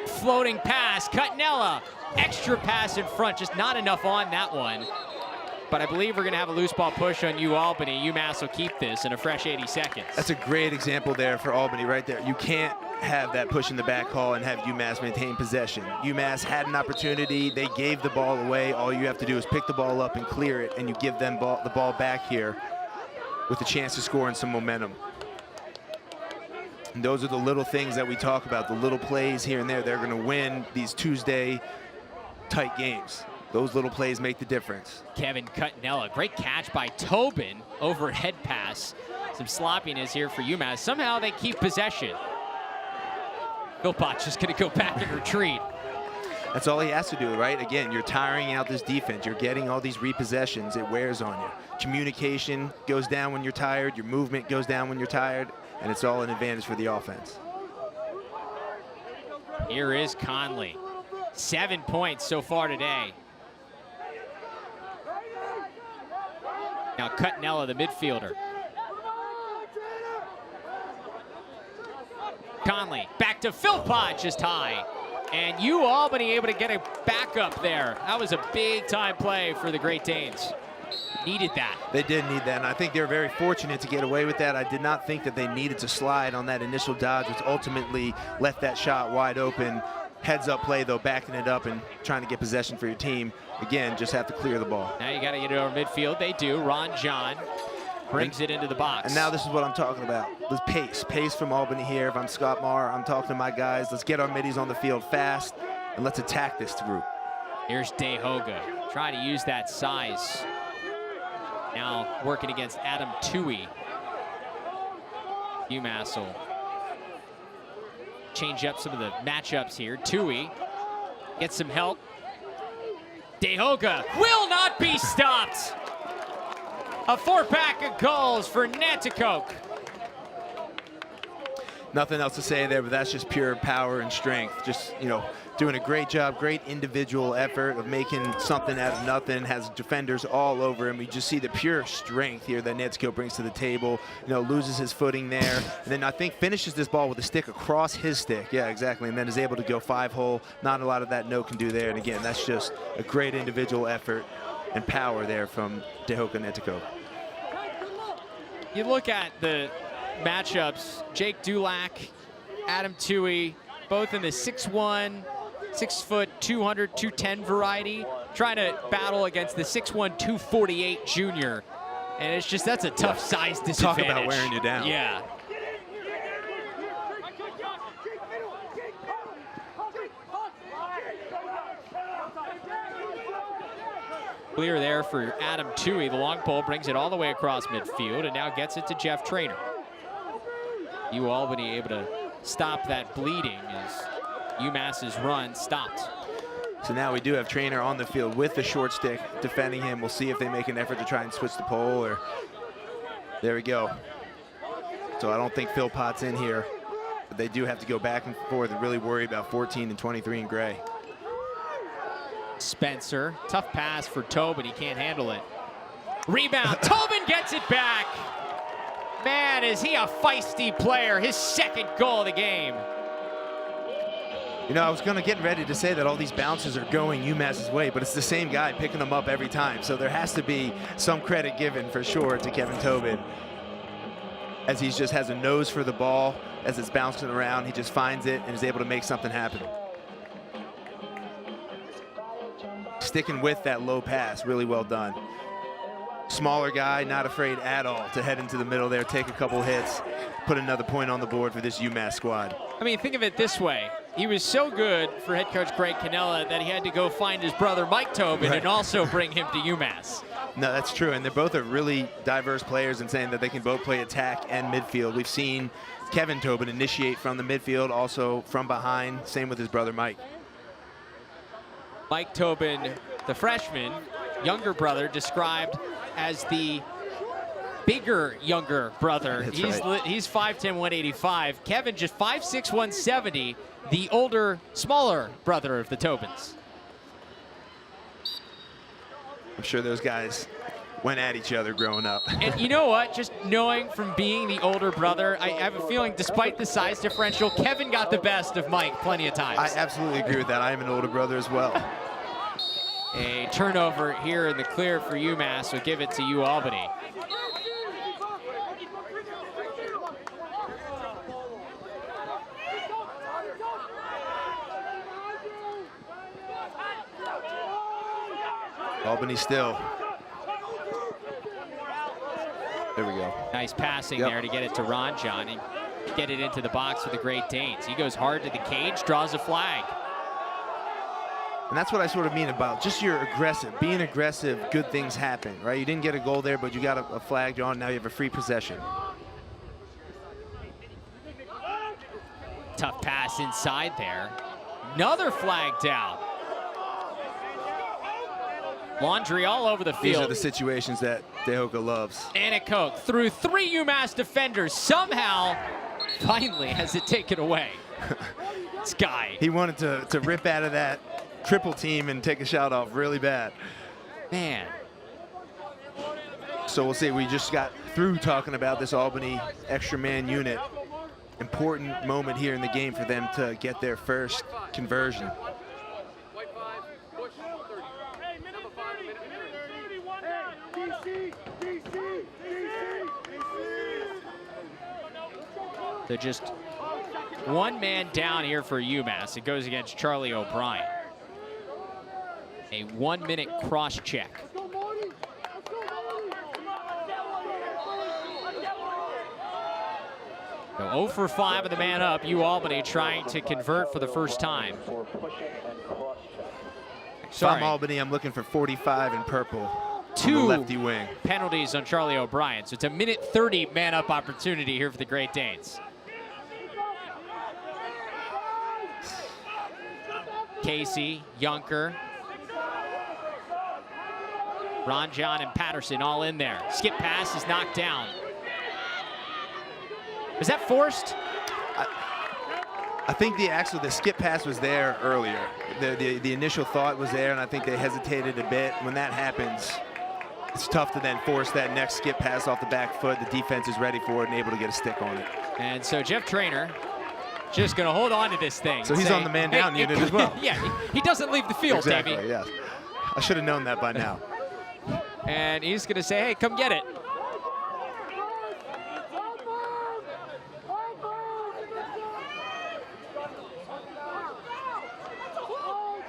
Floating pass, Cutnella. Extra pass in front, just not enough on that one. But I believe we're going to have a loose ball push on UAlbany. UMass will keep this in a fresh 80 seconds. That's a great example there for Albany right there. You can't have that push in the back hall and have UMass maintain possession. UMass had an opportunity. They gave the ball away. All you have to do is pick the ball up and clear it, and you give them the ball back here with a chance to score and some momentum. And those are the little things that we talk about, the little plays here and there. They're going to win these Tuesday tight games. Those little plays make the difference. Kevin Cutnella, great catch by Tobin, overhead pass. Some sloppiness here for UMass. Somehow they keep possession. Philpott just going to go back and retreat. That's all he has to do, right? Again, you're tiring out this defense. You're getting all these repossessions. It wears on you. Communication goes down when you're tired. Your movement goes down when you're tired. And it's all an advantage for the offense. Here is Conley. 7 points so far today. Now Cutnella, the midfielder. Conley back to Philpott, just high. And UAlbany able to get a backup there. That was a big time play for the Great Danes. Needed that. They did need that, and I think they were very fortunate to get away with that. I did not think that they needed to slide on that initial dodge, which ultimately left that shot wide open. Heads up play, though, backing it up and trying to get possession for your team. Again, just have to clear the ball. Now you got to get it over midfield. They do. Ron John brings it into the box. And now this is what I'm talking about. The pace from Albany here. If I'm Scott Marr, I'm talking to my guys. Let's get our middies on the field fast, and let's attack this group. Here's DeHoga trying to use that size. Now working against Adam Toohey. UMass will change up some of the matchups here. Toohey gets some help. DeHoga will not be stopped. A 4-pack of goals for Nanticoke. Nothing else to say there, but that's just pure power and strength. Just, you know, doing a great job, great individual effort of making something out of nothing. Has defenders all over him. We just see the pure strength here that Nanticoke brings to the table. You know, loses his footing there, and then I think finishes this ball with a stick across his stick. Yeah, exactly, and then is able to go 5-hole. Not a lot of that no can do there, and again, that's just a great individual effort and power there from DeHoga Nanticoke. You look at the matchups, Jake Dulac, Adam Toohey, both in the 6'1", 6 foot, 200, 210 variety, trying to battle against the 6'1", 248 junior. And it's just, that's a tough size disadvantage. Talk about wearing you down. Yeah. Clear there for Adam Toohey. The long pole brings it all the way across midfield and now gets it to Jeff Traynor. UAlbany able to stop that bleeding as UMass's run stopped. So now we do have Traynor on the field with the short stick defending him. We'll see if they make an effort to try and switch the pole, or there we go. So I don't think Philpott's in here, but they do have to go back and forth and really worry about 14 and 23 in gray. Spencer, tough pass for Tobin, he can't handle it. Rebound, Tobin gets it back. Man, is he a feisty player. His second goal of the game. You know, I was getting ready to say that all these bounces are going UMass's way, but it's the same guy picking them up every time. So there has to be some credit given for sure to Kevin Tobin, as he just has a nose for the ball. As it's bouncing around, he just finds it and is able to make something happen. Sticking with that low pass, really well done. Smaller guy, not afraid at all to head into the middle there, take a couple hits, put another point on the board for this UMass squad. I mean, think of it this way. He was so good for head coach Greg Cannella that he had to go find his brother Mike Tobin and also bring him to UMass. No, that's true, and they're both are really diverse players in saying that they can both play attack and midfield. We've seen Kevin Tobin initiate from the midfield, also from behind, same with his brother Mike. Mike Tobin, the freshman, younger brother, described as the bigger younger brother. He's 5'10", 185. Kevin just 5'6", 170, the older, smaller brother of the Tobins. I'm sure those guys went at each other growing up. And you know what? Just knowing from being the older brother, I have a feeling despite the size differential, Kevin got the best of Mike plenty of times. I absolutely agree with that. I am an older brother as well. A turnover here in the clear for UMass will give it to UAlbany. Albany still. There we go. Nice passing there to get it to Ron John and get it into the box for the Great Danes. He goes hard to the cage, draws a flag. And that's what I sort of mean about just you're aggressive. Being aggressive, good things happen, right? You didn't get a goal there, but you got a flag drawn. Now you have a free possession. Tough pass inside there. Another flag down. Laundry all over the field. These are the situations that Dehoka loves. Anakoke through 3 UMass defenders, somehow finally has it taken away. This guy. He wanted to rip out of that triple team and take a shot off really bad. Man. So we'll see. We just got through talking about this Albany extra man unit. Important moment here in the game for them to get their first conversion. They're just one man down here for UMass. It goes against Charlie O'Brien. A 1-minute cross check. So 0 for 5 with the man up. UAlbany trying to convert for the first time. Sorry. From Albany, I'm looking for 45 in purple. 2 lefty wing. Penalties on Charlie O'Brien. So it's a 1:30 man-up opportunity here for the Great Danes. Casey, Yunker, Ron John, and Patterson all in there. Skip pass is knocked down. Was that forced? I think the skip pass was there earlier. The initial thought was there, and I think they hesitated a bit. When that happens, it's tough to then force that next skip pass off the back foot. The defense is ready for it and able to get a stick on it. And so Jeff Traynor just going to hold on to this thing. So he's on the man down unit as well. Yeah, he doesn't leave the field, exactly, Davey. Yes. I should have known that by now. And he's going to say, hey, come get it.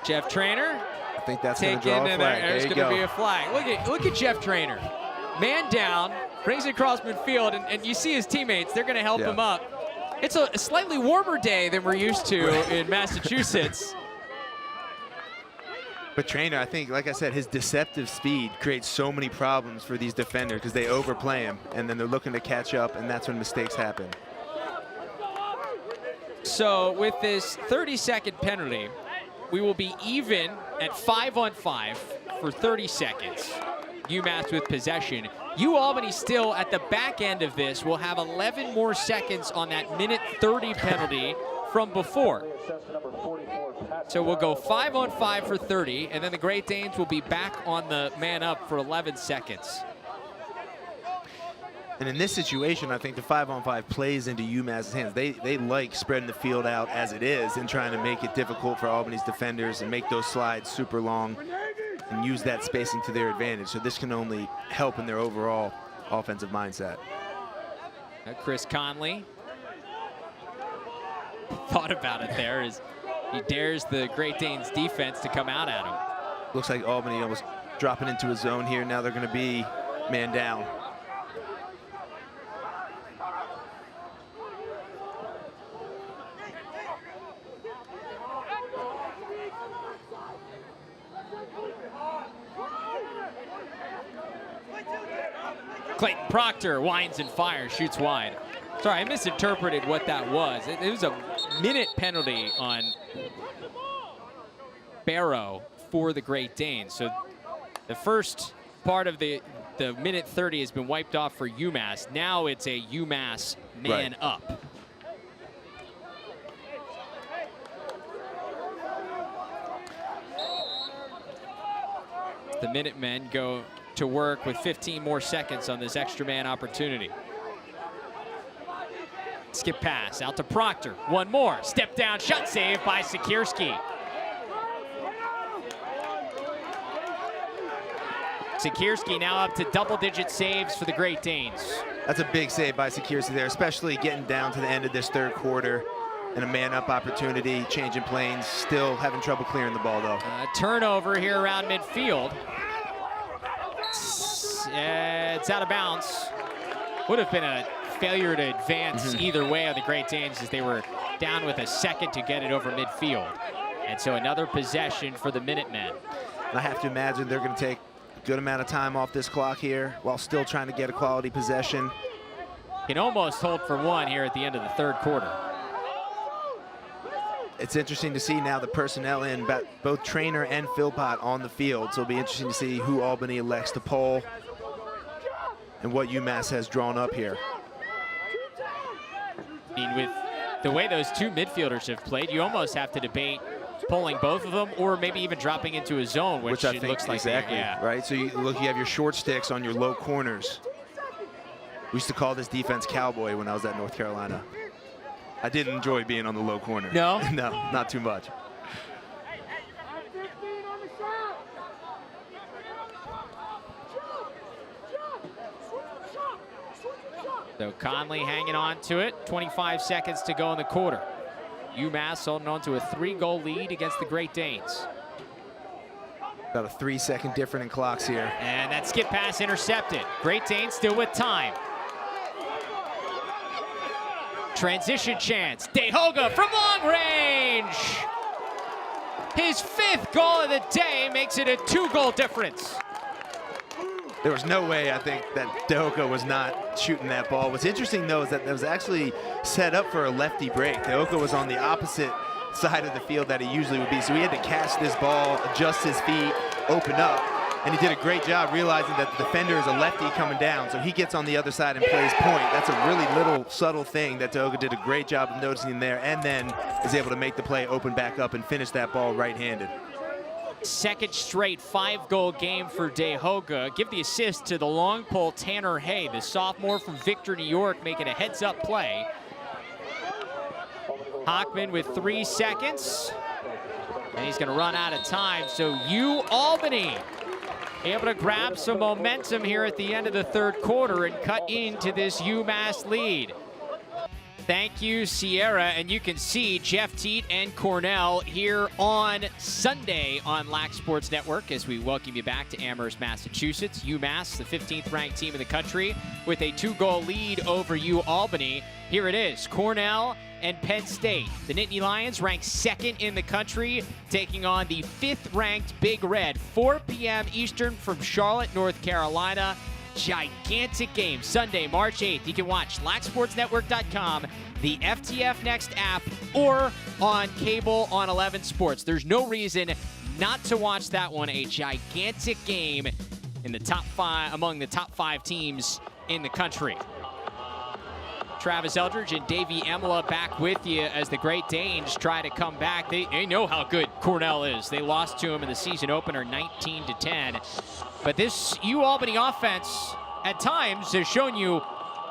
Jeff Traynor. I think that's going to draw a flag. There's going to be a flag. Look at Jeff Traynor. Man down, brings it across midfield, and you see his teammates. They're going to help him up. It's a slightly warmer day than we're used to in Massachusetts. But Traynor, I think, like I said, his deceptive speed creates so many problems for these defenders because they overplay him, and then they're looking to catch up, and that's when mistakes happen. So with this 30-second penalty, we will be even at 5-on-5 for 30 seconds. UMass with possession. UAlbany still at the back end of this will have 11 more seconds on that 1:30 penalty from before. So we'll go 5-on-5 for 30, and then the Great Danes will be back on the man up for 11 seconds. And in this situation, I think the 5-on-5 plays into UMass's hands. They like spreading the field out as it is and trying to make it difficult for Albany's defenders and make those slides super long and use that spacing to their advantage. So this can only help in their overall offensive mindset. Chris Conley thought about it there as he dares the Great Danes defense to come out at him. Looks like Albany almost dropping into a zone here. Now they're going to be man down. Clayton Proctor winds and fires, shoots wide. Sorry, I misinterpreted what that was. It was a minute penalty on Barrow for the Great Danes. So the first part of the 1:30 has been wiped off for UMass. Now it's a UMass man up. The Minutemen go to work with 15 more seconds on this extra man opportunity. Skip pass out to Proctor. One more. Step down shot save by Sikierski. Sikierski now up to double-digit saves for the Great Danes. That's a big save by Sikierski there, especially getting down to the end of this third quarter and a man-up opportunity, changing planes, still having trouble clearing the ball, though. Turnover here around midfield. It's out of bounds. Would have been a failure to advance either way on the Great Danes as they were down with a second to get it over midfield. And so another possession for the Minutemen. And I have to imagine they're going to take a good amount of time off this clock here while still trying to get a quality possession. Can almost hold for one here at the end of the third quarter. it's interesting to see now the personnel in, both Trainer and Philpott on the field. So it'll be interesting to see who Albany elects to poll and what UMass has drawn up here. I mean, with the way those two midfielders have played, you almost have to debate pulling both of them or maybe even dropping into a zone, which I it think looks like exactly, right? So you have your short sticks on your low corners. We used to call this defense cowboy when I was at North Carolina. I didn't enjoy being on the low corner. No? No, not too much. So Conley hanging on to it. 25 seconds to go in the quarter. UMass holding on to a 3-goal lead against the Great Danes. About a 3-second difference in clocks here. And that skip pass intercepted. Great Danes still with time. Transition chance. De Hoga from long range. His 5th goal of the day makes it a 2-goal difference. There was no way, I think, that De Hoga was not shooting that ball. What's interesting, though, is that it was actually set up for a lefty break. De Hoga was on the opposite side of the field that he usually would be. So he had to catch this ball, adjust his feet, open up. And he did a great job realizing that the defender is a lefty coming down. So he gets on the other side and plays point. That's a really little subtle thing that De Hoga did a great job of noticing there, and then is able to make the play, open back up, and finish that ball right-handed. Second straight 5-goal game for De Hoga. Give the assist to the long pole Tanner Hay, the sophomore from Victor, New York, making a heads-up play. Hockman with 3 seconds. And he's going to run out of time. So UAlbany able to grab some momentum here at the end of the 3rd quarter and cut into this UMass lead. Thank you, Sierra, and you can see Jeff Teat and Cornell here on Sunday on Lax Sports Network as we welcome you back to Amherst, Massachusetts. UMass, the 15th ranked team in the country, with a 2-goal lead over UAlbany. Here it is, Cornell and Penn State. The Nittany Lions ranked 2nd in the country, taking on the 5th ranked Big Red. 4 p.m. Eastern from Charlotte, North Carolina. Gigantic game, Sunday, March 8th. You can watch LaxSportsNetwork.com, the FTF Next app, or on cable on 11 Sports. There's no reason not to watch that one. A gigantic game in the top 5, among the top 5 teams in the country. Travis Eldridge and Davey Emila back with you as the Great Danes try to come back. They know how good Cornell is. They lost to him in the season opener 19-10. But this UAlbany offense at times has shown you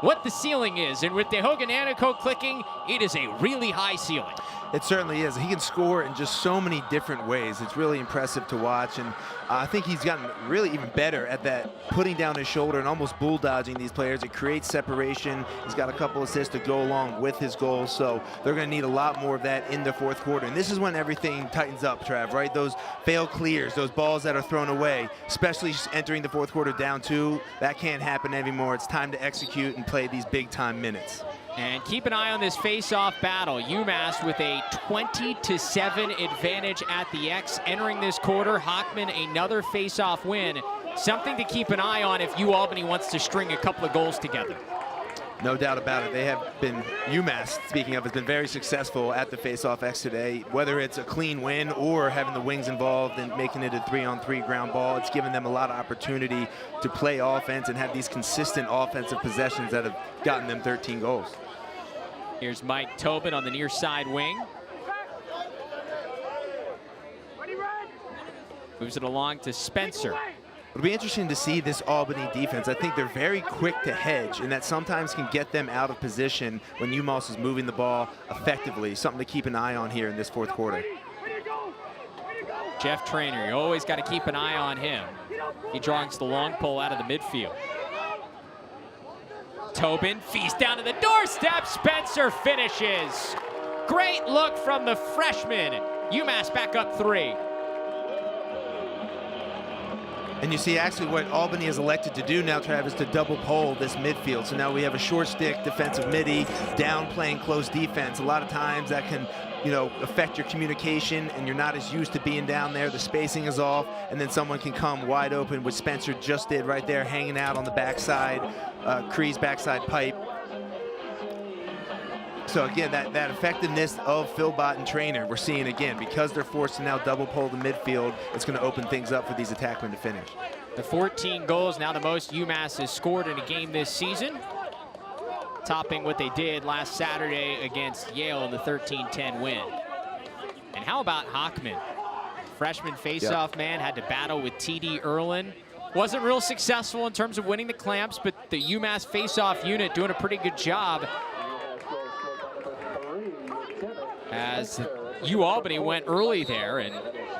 what the ceiling is. And with De Hoga and Anico clicking, it is a really high ceiling. It certainly is. He can score in just so many different ways. It's really impressive to watch. And I think he's gotten really even better at that, putting down his shoulder and almost bulldozing these players. It creates separation. He's got a couple assists to go along with his goals. So they're going to need a lot more of that in the 4th quarter. And this is when everything tightens up, Trav, right? Those failed clears, those balls that are thrown away, especially entering the 4th quarter down 2, that can't happen anymore. It's time to execute and play these big-time minutes. And keep an eye on this face-off battle. UMass with a 20-7 advantage at the X entering this quarter. Hockman, another face-off win. Something to keep an eye on if UAlbany wants to string a couple of goals together. No doubt about it. They have been, UMass, speaking of, has been very successful at the face-off X today. Whether it's a clean win or having the wings involved and making it a 3-on-3 ground ball, it's given them a lot of opportunity to play offense and have these consistent offensive possessions that have gotten them 13 goals. Here's Mike Tobin on the near side wing. Moves it along to Spencer. It'll be interesting to see this Albany defense. I think they're very quick to hedge, and that sometimes can get them out of position when UMass is moving the ball effectively. Something to keep an eye on here in this 4th quarter. Jeff Trainer, you always got to keep an eye on him. He draws the long pole out of the midfield. Tobin feeds down to the doorstep. Spencer finishes. Great look from the freshman. UMass back up 3. And you see actually what Albany has elected to do now, Travis, to double pole this midfield. So now we have a short stick defensive midi, down playing close defense. A lot of times that can, affect your communication, and you're not as used to being down there. The spacing is off, and then someone can come wide open, which Spencer just did right there, hanging out on the backside, Cree's backside pipe. So again, that effectiveness of Philbot and Trainer, we're seeing again, because they're forced to now double pull the midfield, it's going to open things up for these attackmen to finish. The 14 goals, now the most UMass has scored in a game this season, topping what they did last Saturday against Yale in the 13-10 win. And how about Hockman? Freshman faceoff man, had to battle with TD Erlin. Wasn't real successful in terms of winning the clamps, but the UMass faceoff unit doing a pretty good job as UAlbany went early there, and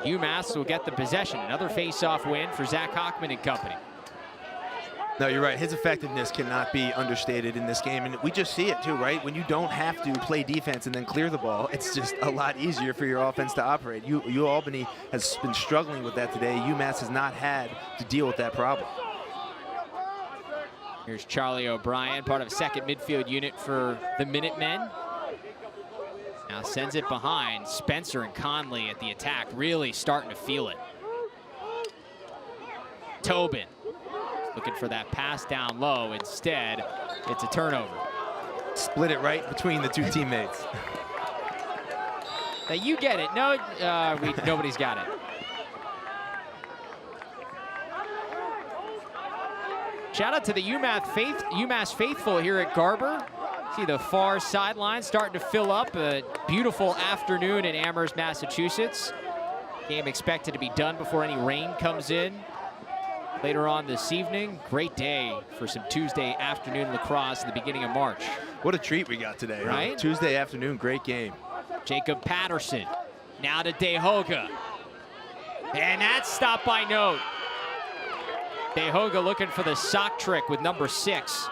UMass will get the possession. Another faceoff win for Zach Hockman and company. No, you're right. His effectiveness cannot be understated in this game. And we just see it too, right? When you don't have to play defense and then clear the ball, it's just a lot easier for your offense to operate. UAlbany has been struggling with that today. UMass has not had to deal with that problem. Here's Charlie O'Brien, part of second midfield unit for the Minutemen. Now sends it behind. Spencer and Conley at the attack, really starting to feel it. Tobin looking for that pass down low. Instead, it's a turnover. Split it right between the two teammates. Now you get it. No, nobody's got it. Shout out to the UMass faithful here at Garber. See the far sideline starting to fill up. A beautiful afternoon in Amherst, Massachusetts. Game expected to be done before any rain comes in later on this evening. Great day for some Tuesday afternoon lacrosse in the beginning of March. What a treat we got today, right? Huh? Tuesday afternoon, great game. Jacob Patterson, now to DeHoga. And that's stopped by Note. DeHoga looking for the sock trick with number 6.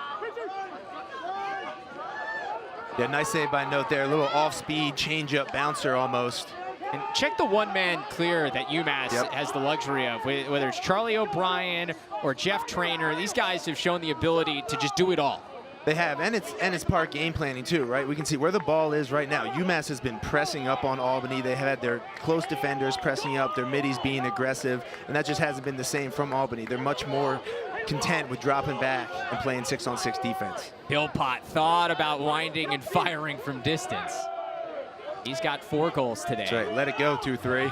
Yeah, nice save by Note there. A little off-speed, change-up bouncer almost. And check the one-man clear that UMass has the luxury of. Whether it's Charlie O'Brien or Jeff Trainer, these guys have shown the ability to just do it all. They have, and it's part game planning too, right? We can see where the ball is right now. UMass has been pressing up on Albany. They had their close defenders pressing up, their middies being aggressive, and that just hasn't been the same from Albany. They're much more content with dropping back and playing 6-on-6 defense. Philbot thought about winding and firing from distance. He's got 4 goals today. That's right, let it go, 2-3.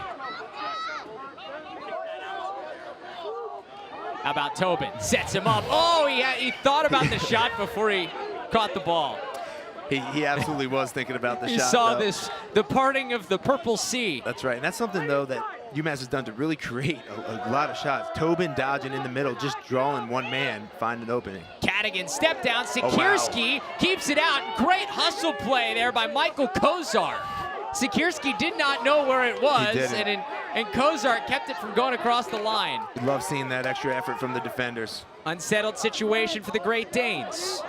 How about Tobin? Sets him up. Oh, he thought about the shot before he caught the ball. He absolutely was thinking about the shot. You saw this, the parting of the purple sea. That's right, and that's something, though, that UMass has done to really create a lot of shots. Tobin dodging in the middle, just drawing one man, find an opening. Cadigan step down. Sikierski keeps it out. Great hustle play there by Michael Kozar. Sikierski did not know where it was, and Kozar kept it from going across the line. We love seeing that extra effort from the defenders. Unsettled situation for the Great Danes.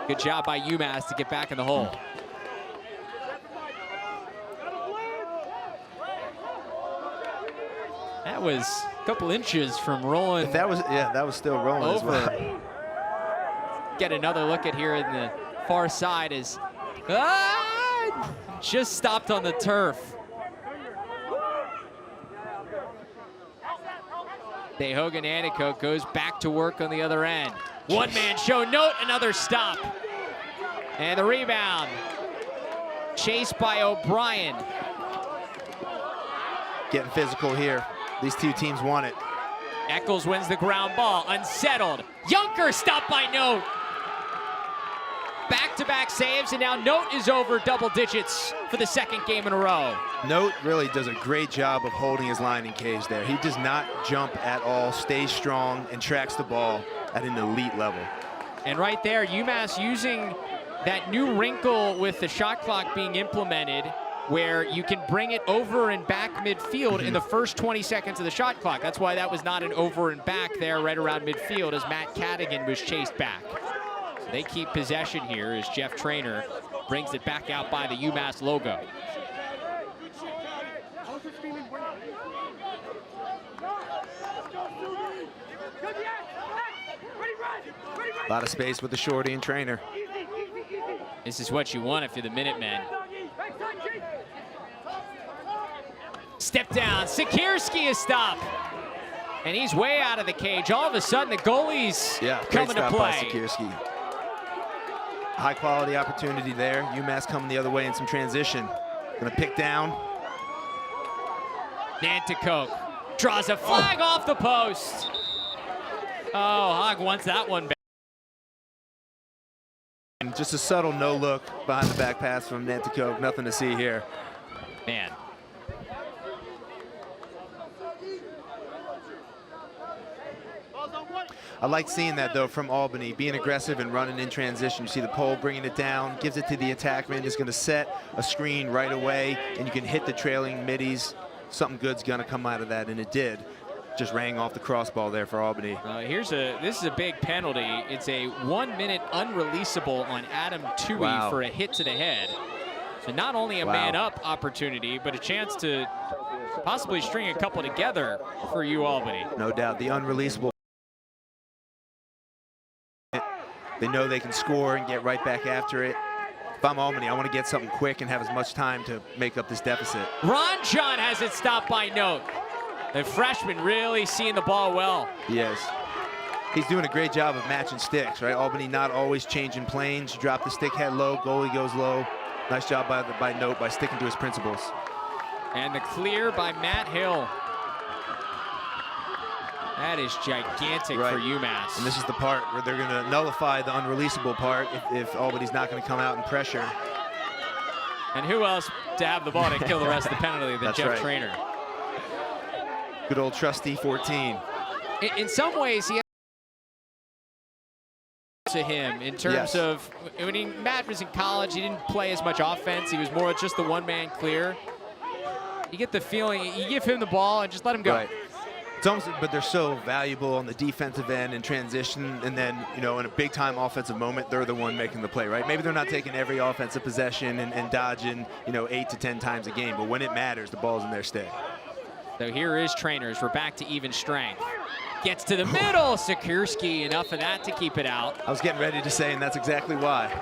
Good job by UMass to get back in the hole. That was a couple inches from rolling. That was still rolling over. As well. Get another look at here in the far side is just stopped on the turf. DeHoga Anico goes back to work on the other end. One-man show, Note, another stop. And the rebound. Chased by O'Brien. Getting physical here. These two teams want it. Eccles wins the ground ball, unsettled. Junker stopped by Note. Back-to-back saves, and now Note is over double digits for the second game in a row. Note really does a great job of holding his line in cage there. He does not jump at all, stays strong, and tracks the ball at an elite level. And right there, UMass using that new wrinkle with the shot clock being implemented, where you can bring it over and back midfield in the first 20 seconds of the shot clock. That's why that was not an over and back there right around midfield as Matt Cadigan was chased back. So they keep possession here as Jeff Trainer brings it back out by the UMass logo. A lot of space with the shorty and Trainer. This is what you want if you're the Minutemen. Step down, Sikierski is stopped. And he's way out of the cage. All of a sudden, the goalie's coming to play. Sikierski. High quality opportunity there. UMass coming the other way in some transition. Gonna pick down. Nanticoke draws a flag off the post. Oh, Hogg wants that one back. And just a subtle no look behind the back pass from Nanticoke. Nothing to see here. Man. I like seeing that, though, from Albany, being aggressive and running in transition. You see the pole bringing it down, gives it to the attackman, is going to set a screen right away, and you can hit the trailing middies. Something good's going to come out of that, and it did. Just rang off the crossbar there for Albany. This is a big penalty. It's a 1 minute unreleasable on Adam Toohey for a hit to the head. So not only a man-up opportunity, but a chance to possibly string a couple together for UAlbany. No doubt, the unreleasable. They know they can score and get right back after it. If I'm Albany, I want to get something quick and have as much time to make up this deficit. Ron John has it stopped by Note. The freshman really seeing the ball well. Yes. He's doing a great job of matching sticks, right? Albany not always changing planes. Drop the stick head low, goalie goes low. Nice job by Note by sticking to his principles. And the clear by Matt Hill. That is gigantic for UMass. And this is the part where they're going to nullify the unreleasable part if Albany's not going to come out and pressure. And who else to have the ball to kill the rest of the penalty than Jeff Traynor? Good old trusty 14. In some ways, he to him in terms of when Matt was in college, he didn't play as much offense. He was more just the one-man clear. You get the feeling, you give him the ball and just let him go. Right. It's almost, but they're so valuable on the defensive end and transition, and then, you know, in a big-time offensive moment, they're the one making the play, right? Maybe they're not taking every offensive possession and dodging, you know, 8 to 10 times a game, but when it matters, the ball's in their stick. So here is Traynors. We're back to even strength. Gets to the middle. Sikorsky, enough of that to keep it out. I was getting ready to say, and that's exactly why.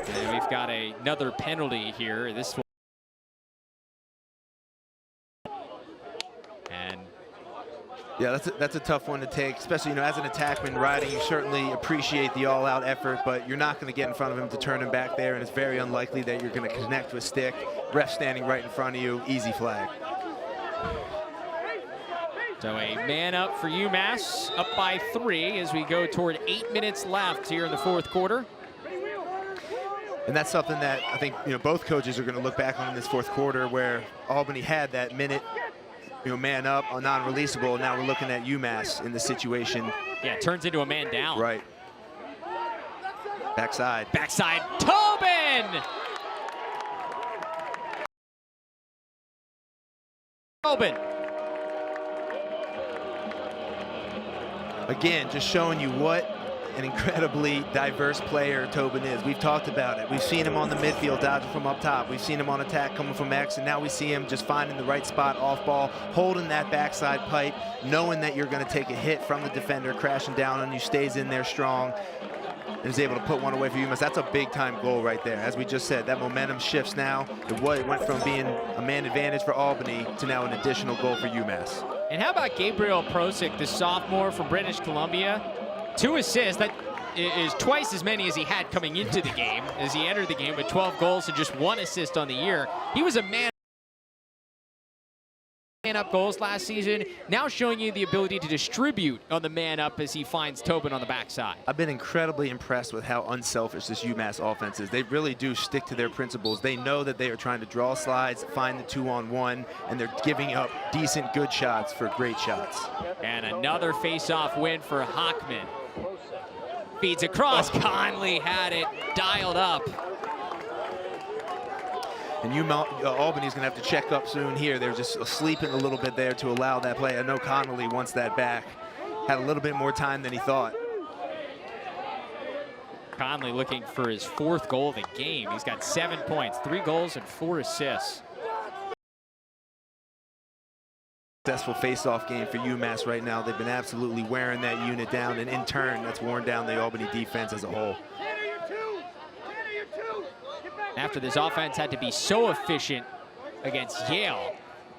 And we've got another penalty here. This one. And yeah, that's a tough one to take, especially, you know, as an attackman riding, you certainly appreciate the all-out effort, but you're not going to get in front of him to turn him back there, and it's very unlikely that you're going to connect with stick. Ref standing right in front of you, easy flag. So a man up for UMass, up by 3 as we go toward 8 minutes left here in the fourth quarter. And that's something that I think, you know, both coaches are going to look back on in this fourth quarter, where Albany had that minute, you know, man up on non-releasable. Now we're looking at UMass in this situation. Yeah, it turns into a man down. Right. Backside. Backside, Tobin! Tobin. Again, just showing you what an incredibly diverse player Tobin is. We've talked about it. We've seen him on the midfield dodging from up top. We've seen him on attack coming from X, and now we see him just finding the right spot off ball, holding that backside pipe, knowing that you're going to take a hit from the defender, crashing down on you, stays in there strong, and is able to put one away for UMass. That's a big-time goal right there. As we just said, that momentum shifts now. It went from being a man advantage for Albany to now an additional goal for UMass. And how about Gabriel Prosic, the sophomore from British Columbia? 2 assists. That is twice as many as he had coming into the game, as he entered the game with 12 goals and just 1 assist on the year. He was a man-up goals last season, now showing you the ability to distribute on the man-up as he finds Tobin on the backside. I've been incredibly impressed with how unselfish this UMass offense is. They really do stick to their principles. They know that they are trying to draw slides, find the 2-on-1, and they're giving up decent, good shots for great shots. And another face-off win for Hockman. Feeds across. Conley had it dialed up. And Albany's going to have to check up soon here. They're just sleeping a little bit there to allow that play. I know Connolly wants that back. Had a little bit more time than he thought. Conley looking for his 4th goal of the game. He's got 7 points, 3 goals and 4 assists. Successful face-off game for UMass right now. They've been absolutely wearing that unit down, and in turn, that's worn down the Albany defense as a whole. After this offense had to be so efficient against Yale,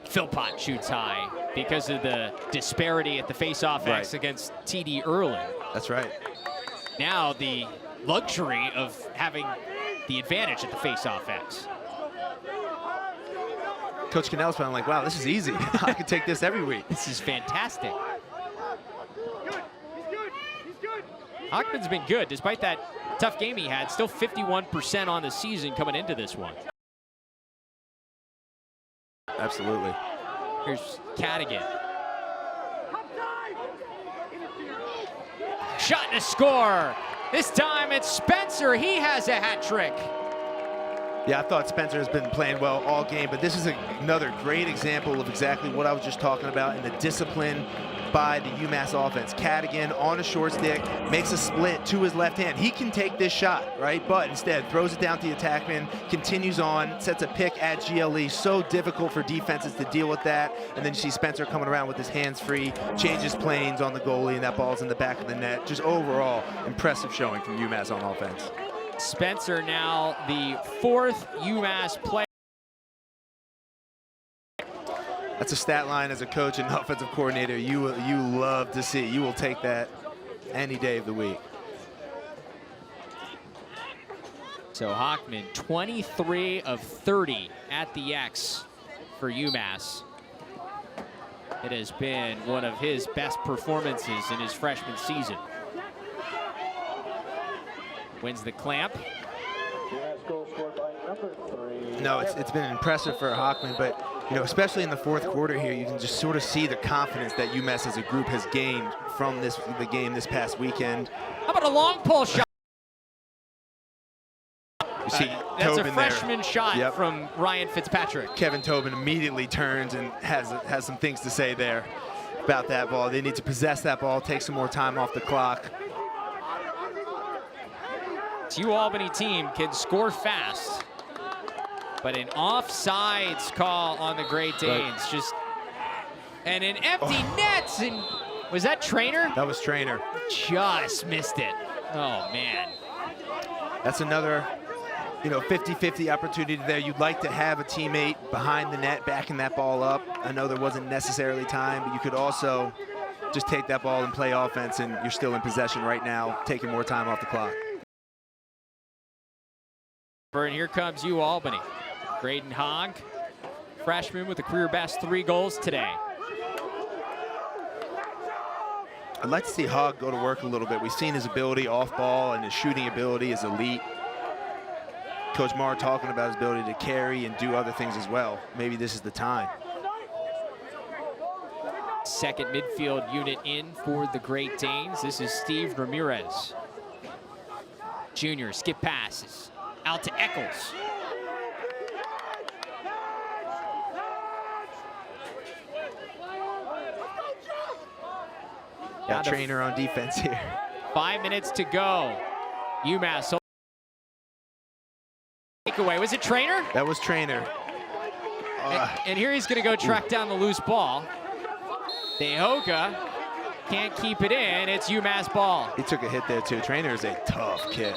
Philpott shoots high. because of the disparity at the face-off X against TD early. That's right. Now the luxury of having the advantage at the face-off X. Coach Cannell's probably like, wow, this is easy. I could take this every week. This is fantastic. Hockman's been good, despite that tough game he had. Still 51% on the season coming into this one. Absolutely. Here's Cadigan. Shot and a score. This time it's Spencer. He has a hat trick. Yeah, I thought Spencer has been playing well all game, but this is another great example of exactly what I was just talking about in the discipline by the UMass offense. Cadigan on a short stick, makes a split to his left hand. He can take this shot, right? But instead throws it down to the attackman, continues on, sets a pick at GLE. So difficult for defenses to deal with that. And then you see Spencer coming around with his hands free, changes planes on the goalie, and that ball's in the back of the net. Just overall impressive showing from UMass on offense. Spencer now the 4th UMass player. That's a stat line as a coach and offensive coordinator you love to see. You will take that any day of the week. So Hockman, 23 of 30 at the X for UMass. It has been one of his best performances in his freshman season. Wins the clamp. No, it's been impressive for Hockman, but you know, especially in the fourth quarter here, you can just sort of see the confidence that UMass as a group has gained from the game this past weekend. How about a long pull shot? You see that's Tobin a freshman there. shot from Ryan Fitzpatrick. Kevin Tobin immediately turns and has some things to say there about that ball. They need to possess that ball, take some more time off the clock. This UAlbany team can score fast, but an offsides call on the Great Danes. And an empty net. And was that Trainer? That was Trainer. Just missed it. Oh man. That's another, 50-50 opportunity there. You'd like to have a teammate behind the net backing that ball up. I know there wasn't necessarily time, but you could also just take that ball and play offense, and you're still in possession right now, taking more time off the clock. And here comes UAlbany. Graydon Hogg, freshman with a career best 3 goals today. I'd like to see Hogg go to work a little bit. We've seen his ability off ball, and his shooting ability is elite. Coach Marr talking about his ability to carry and do other things as well. Maybe this is the time. Second midfield unit in for the Great Danes. This is Steve Ramirez. Junior, skip passes out to Eccles. Got Trainer on defense here. 5 minutes to go. UMass takeaway. Was it Trainer? That was Trainer. And here he's going to go track down the loose ball. Dehoga can't keep it in. It's UMass ball. He took a hit there too. Trainer is a tough kid.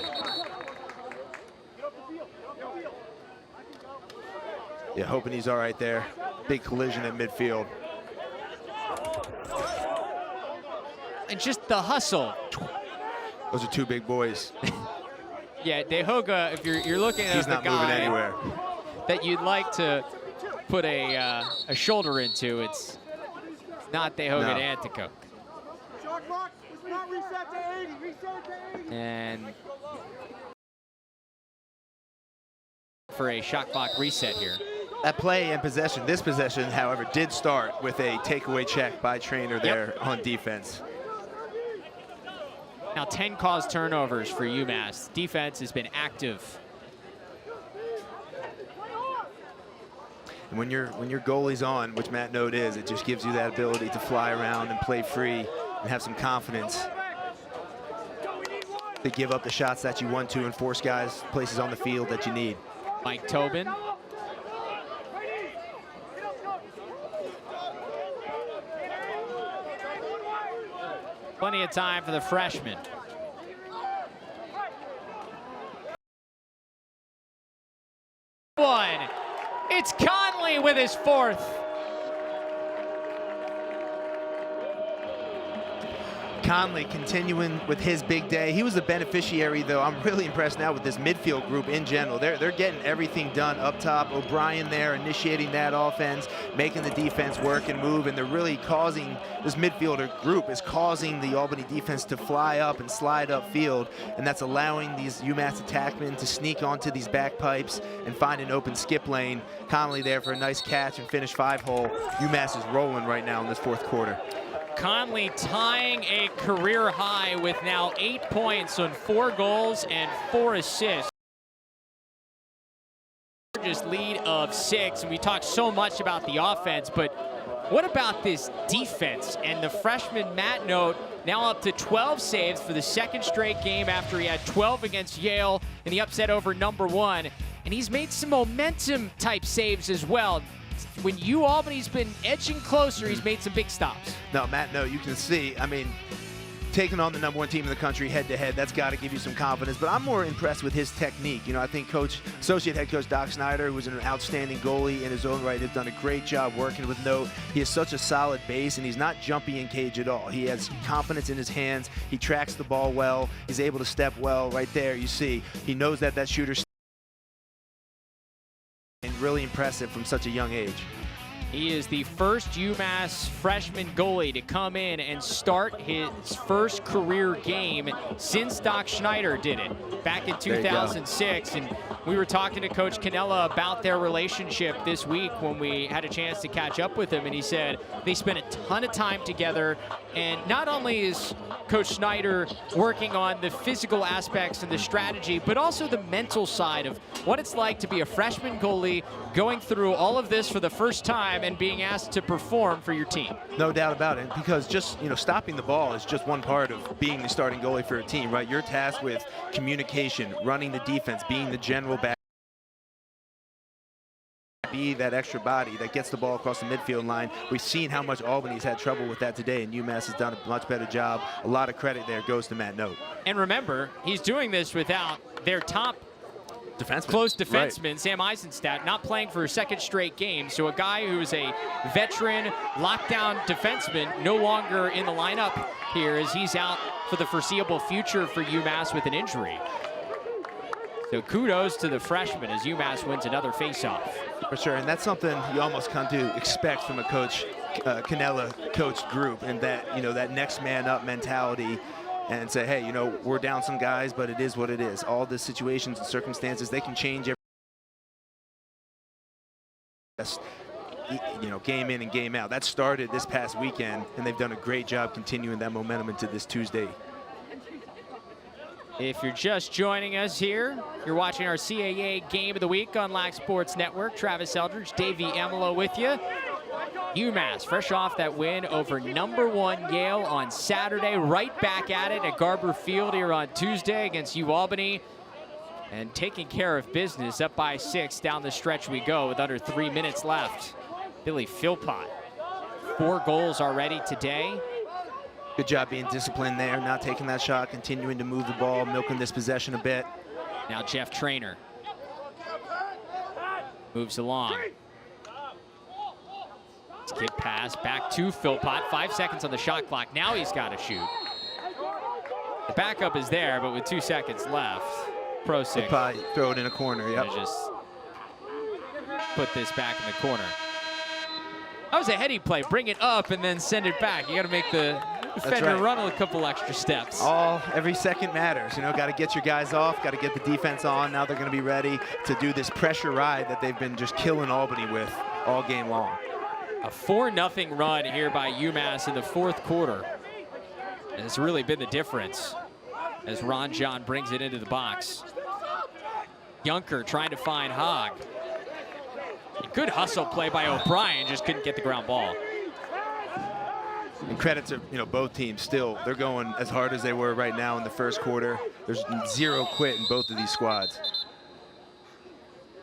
Yeah, hoping he's all right there. Big collision at midfield. And just the hustle. Those are 2 big boys. Yeah, Dehoga, if you're looking at he's the not moving guy anywhere that you'd like to put a shoulder into, it's not Dehoga to Antico. Shot clock is not reset to 80. Reset to 80. And for a shot clock reset here. That play and possession, this possession, however, did start with a takeaway check by Trainer there on defense. Now 10 caused turnovers for UMass. Defense has been active. And when your goalie's on, which Matt Note is, it just gives you that ability to fly around and play free and have some confidence to give up the shots that you want to and force guys places on the field that you need. Mike Tobin. Plenty of time for the freshman. One. It's Conley with his 4th. Conley continuing with his big day. He was the beneficiary, though. I'm really impressed now with this midfield group in general. They're getting everything done up top. O'Brien there initiating that offense, making the defense work and move, and they're really causing, this midfielder group is causing the Albany defense to fly up and slide upfield, and that's allowing these UMass attackmen to sneak onto these back pipes and find an open skip lane. Conley there for a nice catch and finish 5-hole. UMass is rolling right now in this fourth quarter. Conley tying a career high with now 8 points on 4 goals and 4 assists. Just lead of 6, and we talked so much about the offense, but what about this defense? And the freshman Matt Note now up to 12 saves for the 2nd straight game after he had 12 against Yale in the upset over #1. And he's made some momentum type saves as well. When UAlbany's been edging closer, he's made some big stops. No, Matt, no, you can see, I mean, taking on the #1 team in the country head-to-head, that's got to give you some confidence. But I'm more impressed with his technique. You know, I think Associate Head Coach Doc Snyder, who's an outstanding goalie in his own right, has done a great job working with Note. He has such a solid base, and he's not jumpy in cage at all. He has confidence in his hands. He tracks the ball well. He's able to step well. Right there, you see, he knows that shooter. And really impressive from such a young age. He is the first UMass freshman goalie to come in and start his first career game since Doc Schneider did it back in 2006. And we were talking to Coach Cannella about their relationship this week when we had a chance to catch up with him, and he said they spent a ton of time together. And not only is Coach Schneider working on the physical aspects and the strategy, but also the mental side of what it's like to be a freshman goalie going through all of this for the first time and being asked to perform for your team. No doubt about it, because just, you know, stopping the ball is just one part of being the starting goalie for a team, right? You're tasked with communication, running the defense, being the general back, be that extra body that gets the ball across the midfield line. We've seen how much Albany's had trouble with that today, and UMass has done a much better job. A lot of credit there goes to Matt Note. And remember, he's doing this without their top close defenseman, right. Sam Eisenstadt, not playing for a 2nd straight game. So a guy who is a veteran lockdown defenseman no longer in the lineup here as he's out for the foreseeable future for UMass with an injury. So kudos to the freshman as UMass wins another faceoff. For sure, and that's something you almost come to expect from a coach, Cannella coach group, and that, you know, that next man up mentality, and say, hey, you know, we're down some guys, but it is what it is. All the situations and circumstances, they can change you know, game in and game out. That started this past weekend, and they've done a great job continuing that momentum into this Tuesday. If you're just joining us here, you're watching our CAA Game of the Week on Lax Sports Network. Travis Eldridge, Davey Emelo with you. UMass, fresh off that win over #1 Yale on Saturday, right back at it at Garber Field here on Tuesday against UAlbany, and taking care of business, up by 6 down the stretch we go with under 3 minutes left. Billy Philpott, 4 goals already today. Good job being disciplined there, not taking that shot, continuing to move the ball, milking this possession a bit. Now Jeff Trainer moves along. Skip pass back to Philpott. 5 seconds on the shot clock. Now he's got to shoot. The backup is there, but with 2 seconds left, Prosek probably throw it in a corner. Yep. Just put this back in the corner. That was a heady play. Bring it up and then send it back. You got to make the defender run a couple extra steps. Every second matters. You know, got to get your guys off, got to get the defense on. Now they're going to be ready to do this pressure ride that they've been just killing Albany with all game long. A 4-0 run here by UMass in the 4th quarter. And it's really been the difference as Ron John brings it into the box. Junker trying to find Hogg. A good hustle play by O'Brien, just couldn't get the ground ball. And credit to, you know, both teams still. They're going as hard as they were right now in the 1st quarter. There's 0 quit in both of these squads.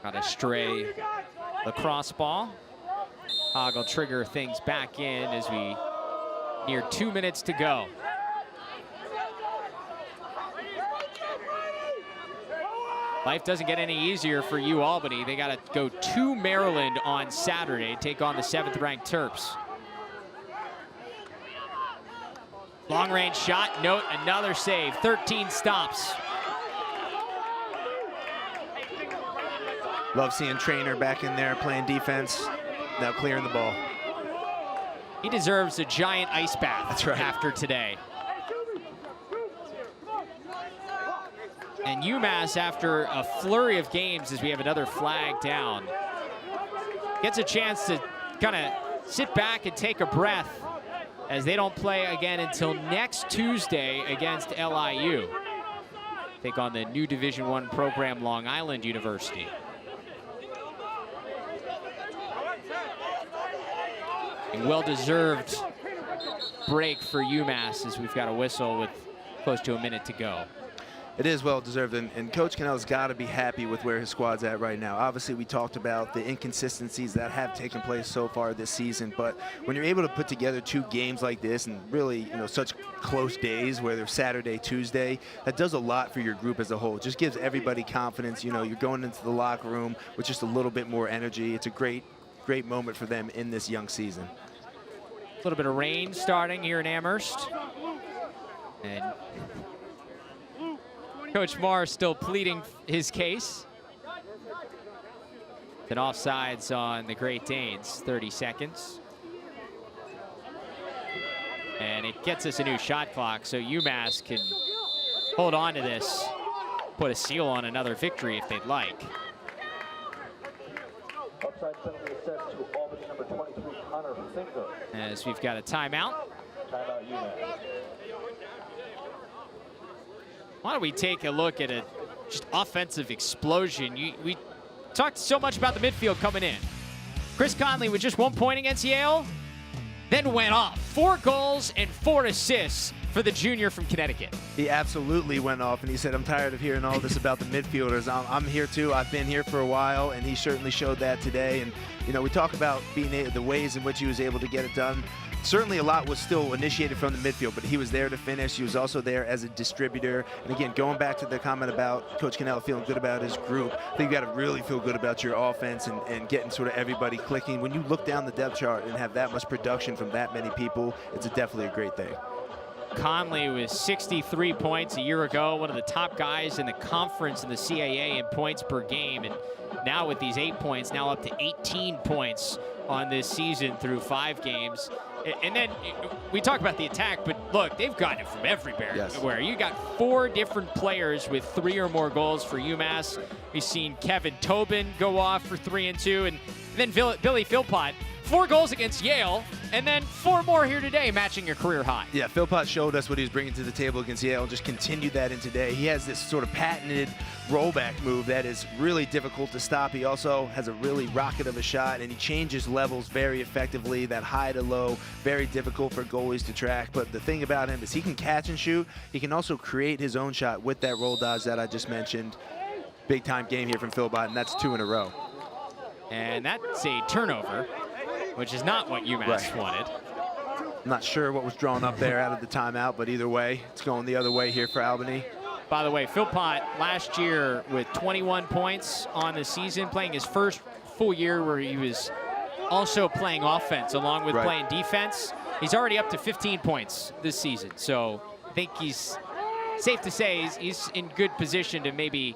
Got a stray lacrosse ball. Hogg will trigger things back in as we near 2 minutes to go. Life doesn't get any easier for UAlbany. They got to go to Maryland on Saturday, take on the 7th-ranked Terps. Long range shot, note, another save, 13 stops. Love seeing Trainer back in there playing defense, now clearing the ball. He deserves a giant ice bath. That's right. After today. And UMass, after a flurry of games, as we have another flag down, gets a chance to kind of sit back and take a breath, as they don't play again until next Tuesday against LIU. Take on the new Division I program, Long Island University. A well-deserved break for UMass, as we've got a whistle with close to a minute to go. It is well-deserved, and Coach Cannell's got to be happy with where his squad's at right now. Obviously, we talked about the inconsistencies that have taken place so far this season, but when you're able to put together 2 games like this and really, such close days where they're Saturday, Tuesday, that does a lot for your group as a whole. It just gives everybody confidence. You're going into the locker room with just a little bit more energy. It's a great moment for them in this young season. A little bit of rain starting here in Amherst. And Coach Marr still pleading his case. Then offsides on the Great Danes, 30 seconds. And it gets us a new shot clock, so UMass can hold on to this, put a seal on another victory if they'd like. Upside penalty is set to Albany number 23, Connor Zingo. As we've got a timeout. Timeout UMass. Why don't we take a look at a just offensive explosion? We talked so much about the midfield coming in. Chris Conley with just 1 point against Yale, then went off. 4 goals and 4 assists for the junior from Connecticut. He absolutely went off, and he said, I'm tired of hearing all this about the midfielders. I'm here too. I've been here for a while, and he certainly showed that today. And, we talk about the ways in which he was able to get it done. Certainly a lot was still initiated from the midfield, but he was there to finish. He was also there as a distributor. And again, going back to the comment about Coach Cannell feeling good about his group, I think you got to really feel good about your offense and getting sort of everybody clicking. When you look down the depth chart and have that much production from that many people, it's definitely a great thing. Conley with 63 points a year ago, one of the top guys in the conference in the CAA in points per game. And now with these 8 points, now up to 18 points on this season through 5 games. And then we talk about the attack, but look, they've gotten it from everywhere. Yes. Where you got 4 different players with 3 or more goals for UMass. We've seen Kevin Tobin go off for 3 and 2, and then Billy Philpott, 4 goals against Yale, and then 4 more here today, matching a career high. Yeah, Philpott showed us what he was bringing to the table against Yale and just continued that in today. He has this sort of patented rollback move that is really difficult to stop. He also has a really rocket of a shot, and he changes levels very effectively. That high to low, very difficult for goalies to track. But the thing about him is he can catch and shoot. He can also create his own shot with that roll dodge that I just mentioned. Big time game here from Philpott, and that's 2 in a row. And that's a turnover, which is not what UMass wanted. I'm not sure what was drawn up there out of the timeout, but either way, it's going the other way here for Albany. By the way, Philpott last year with 21 points on the season, playing his first full year where he was also playing offense along with playing defense. He's already up to 15 points this season. So I think he's safe to say he's in good position to maybe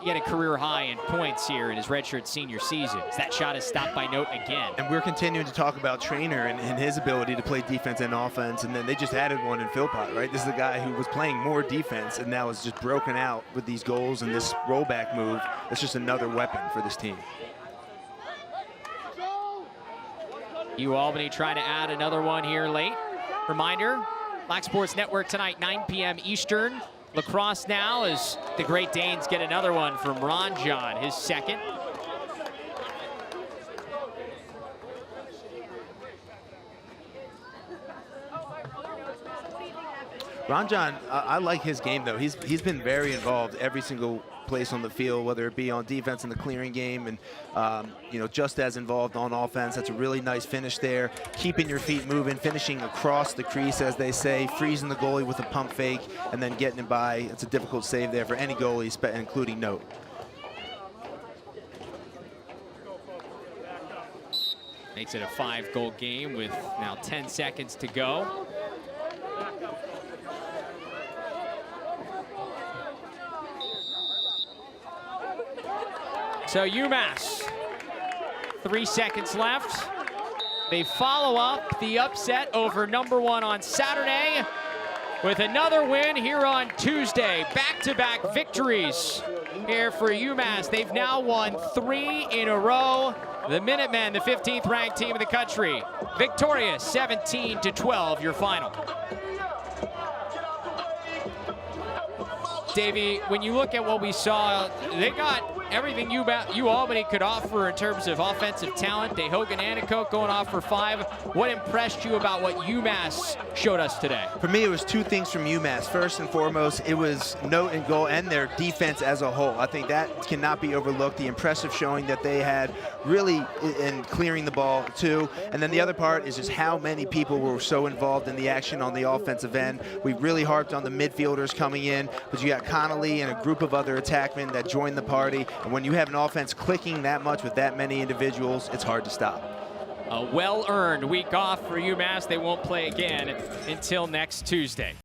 get a career high in points here in his redshirt senior season. That shot is stopped by note again. And we're continuing to talk about Trainer and his ability to play defense and offense, and then they just added one in Philpott, right? This is a guy who was playing more defense and now is just broken out with these goals and this rollback move. That's just another weapon for this team. UAlbany trying to add another one here late. Reminder, Lax Sports Network tonight, 9 p.m. Eastern. Lacrosse now as the Great Danes get another one from Ron John, his second. Ron John, I like his game though. He's been very involved every single place on the field, whether it be on defense in the clearing game and just as involved on offense. That's a really nice finish there. Keeping your feet moving, finishing across the crease, as they say, freezing the goalie with a pump fake, and then getting it by. It's a difficult save there for any goalie, including Note. Makes it a 5-goal game with now 10 seconds to go. So UMass, 3 seconds left. They follow up the upset over number 1 on Saturday with another win here on Tuesday. Back-to-back victories here for UMass. They've now won 3 in a row. The Minutemen, the 15th ranked team in the country, victorious 17-12, your final. Davey, when you look at what we saw, they got everything UAlbany could offer in terms of offensive talent. Hogan Anicoke going off for 5. What impressed you about what UMass showed us today? For me, it was 2 things from UMass. First and foremost, it was note and goal and their defense as a whole. I think that cannot be overlooked. The impressive showing that they had really in clearing the ball too. And then the other part is just how many people were so involved in the action on the offensive end. We really harped on the midfielders coming in, but you got Connolly and a group of other attackmen that joined the party. And when you have an offense clicking that much with that many individuals, it's hard to stop. A well-earned week off for UMass. They won't play again until next Tuesday.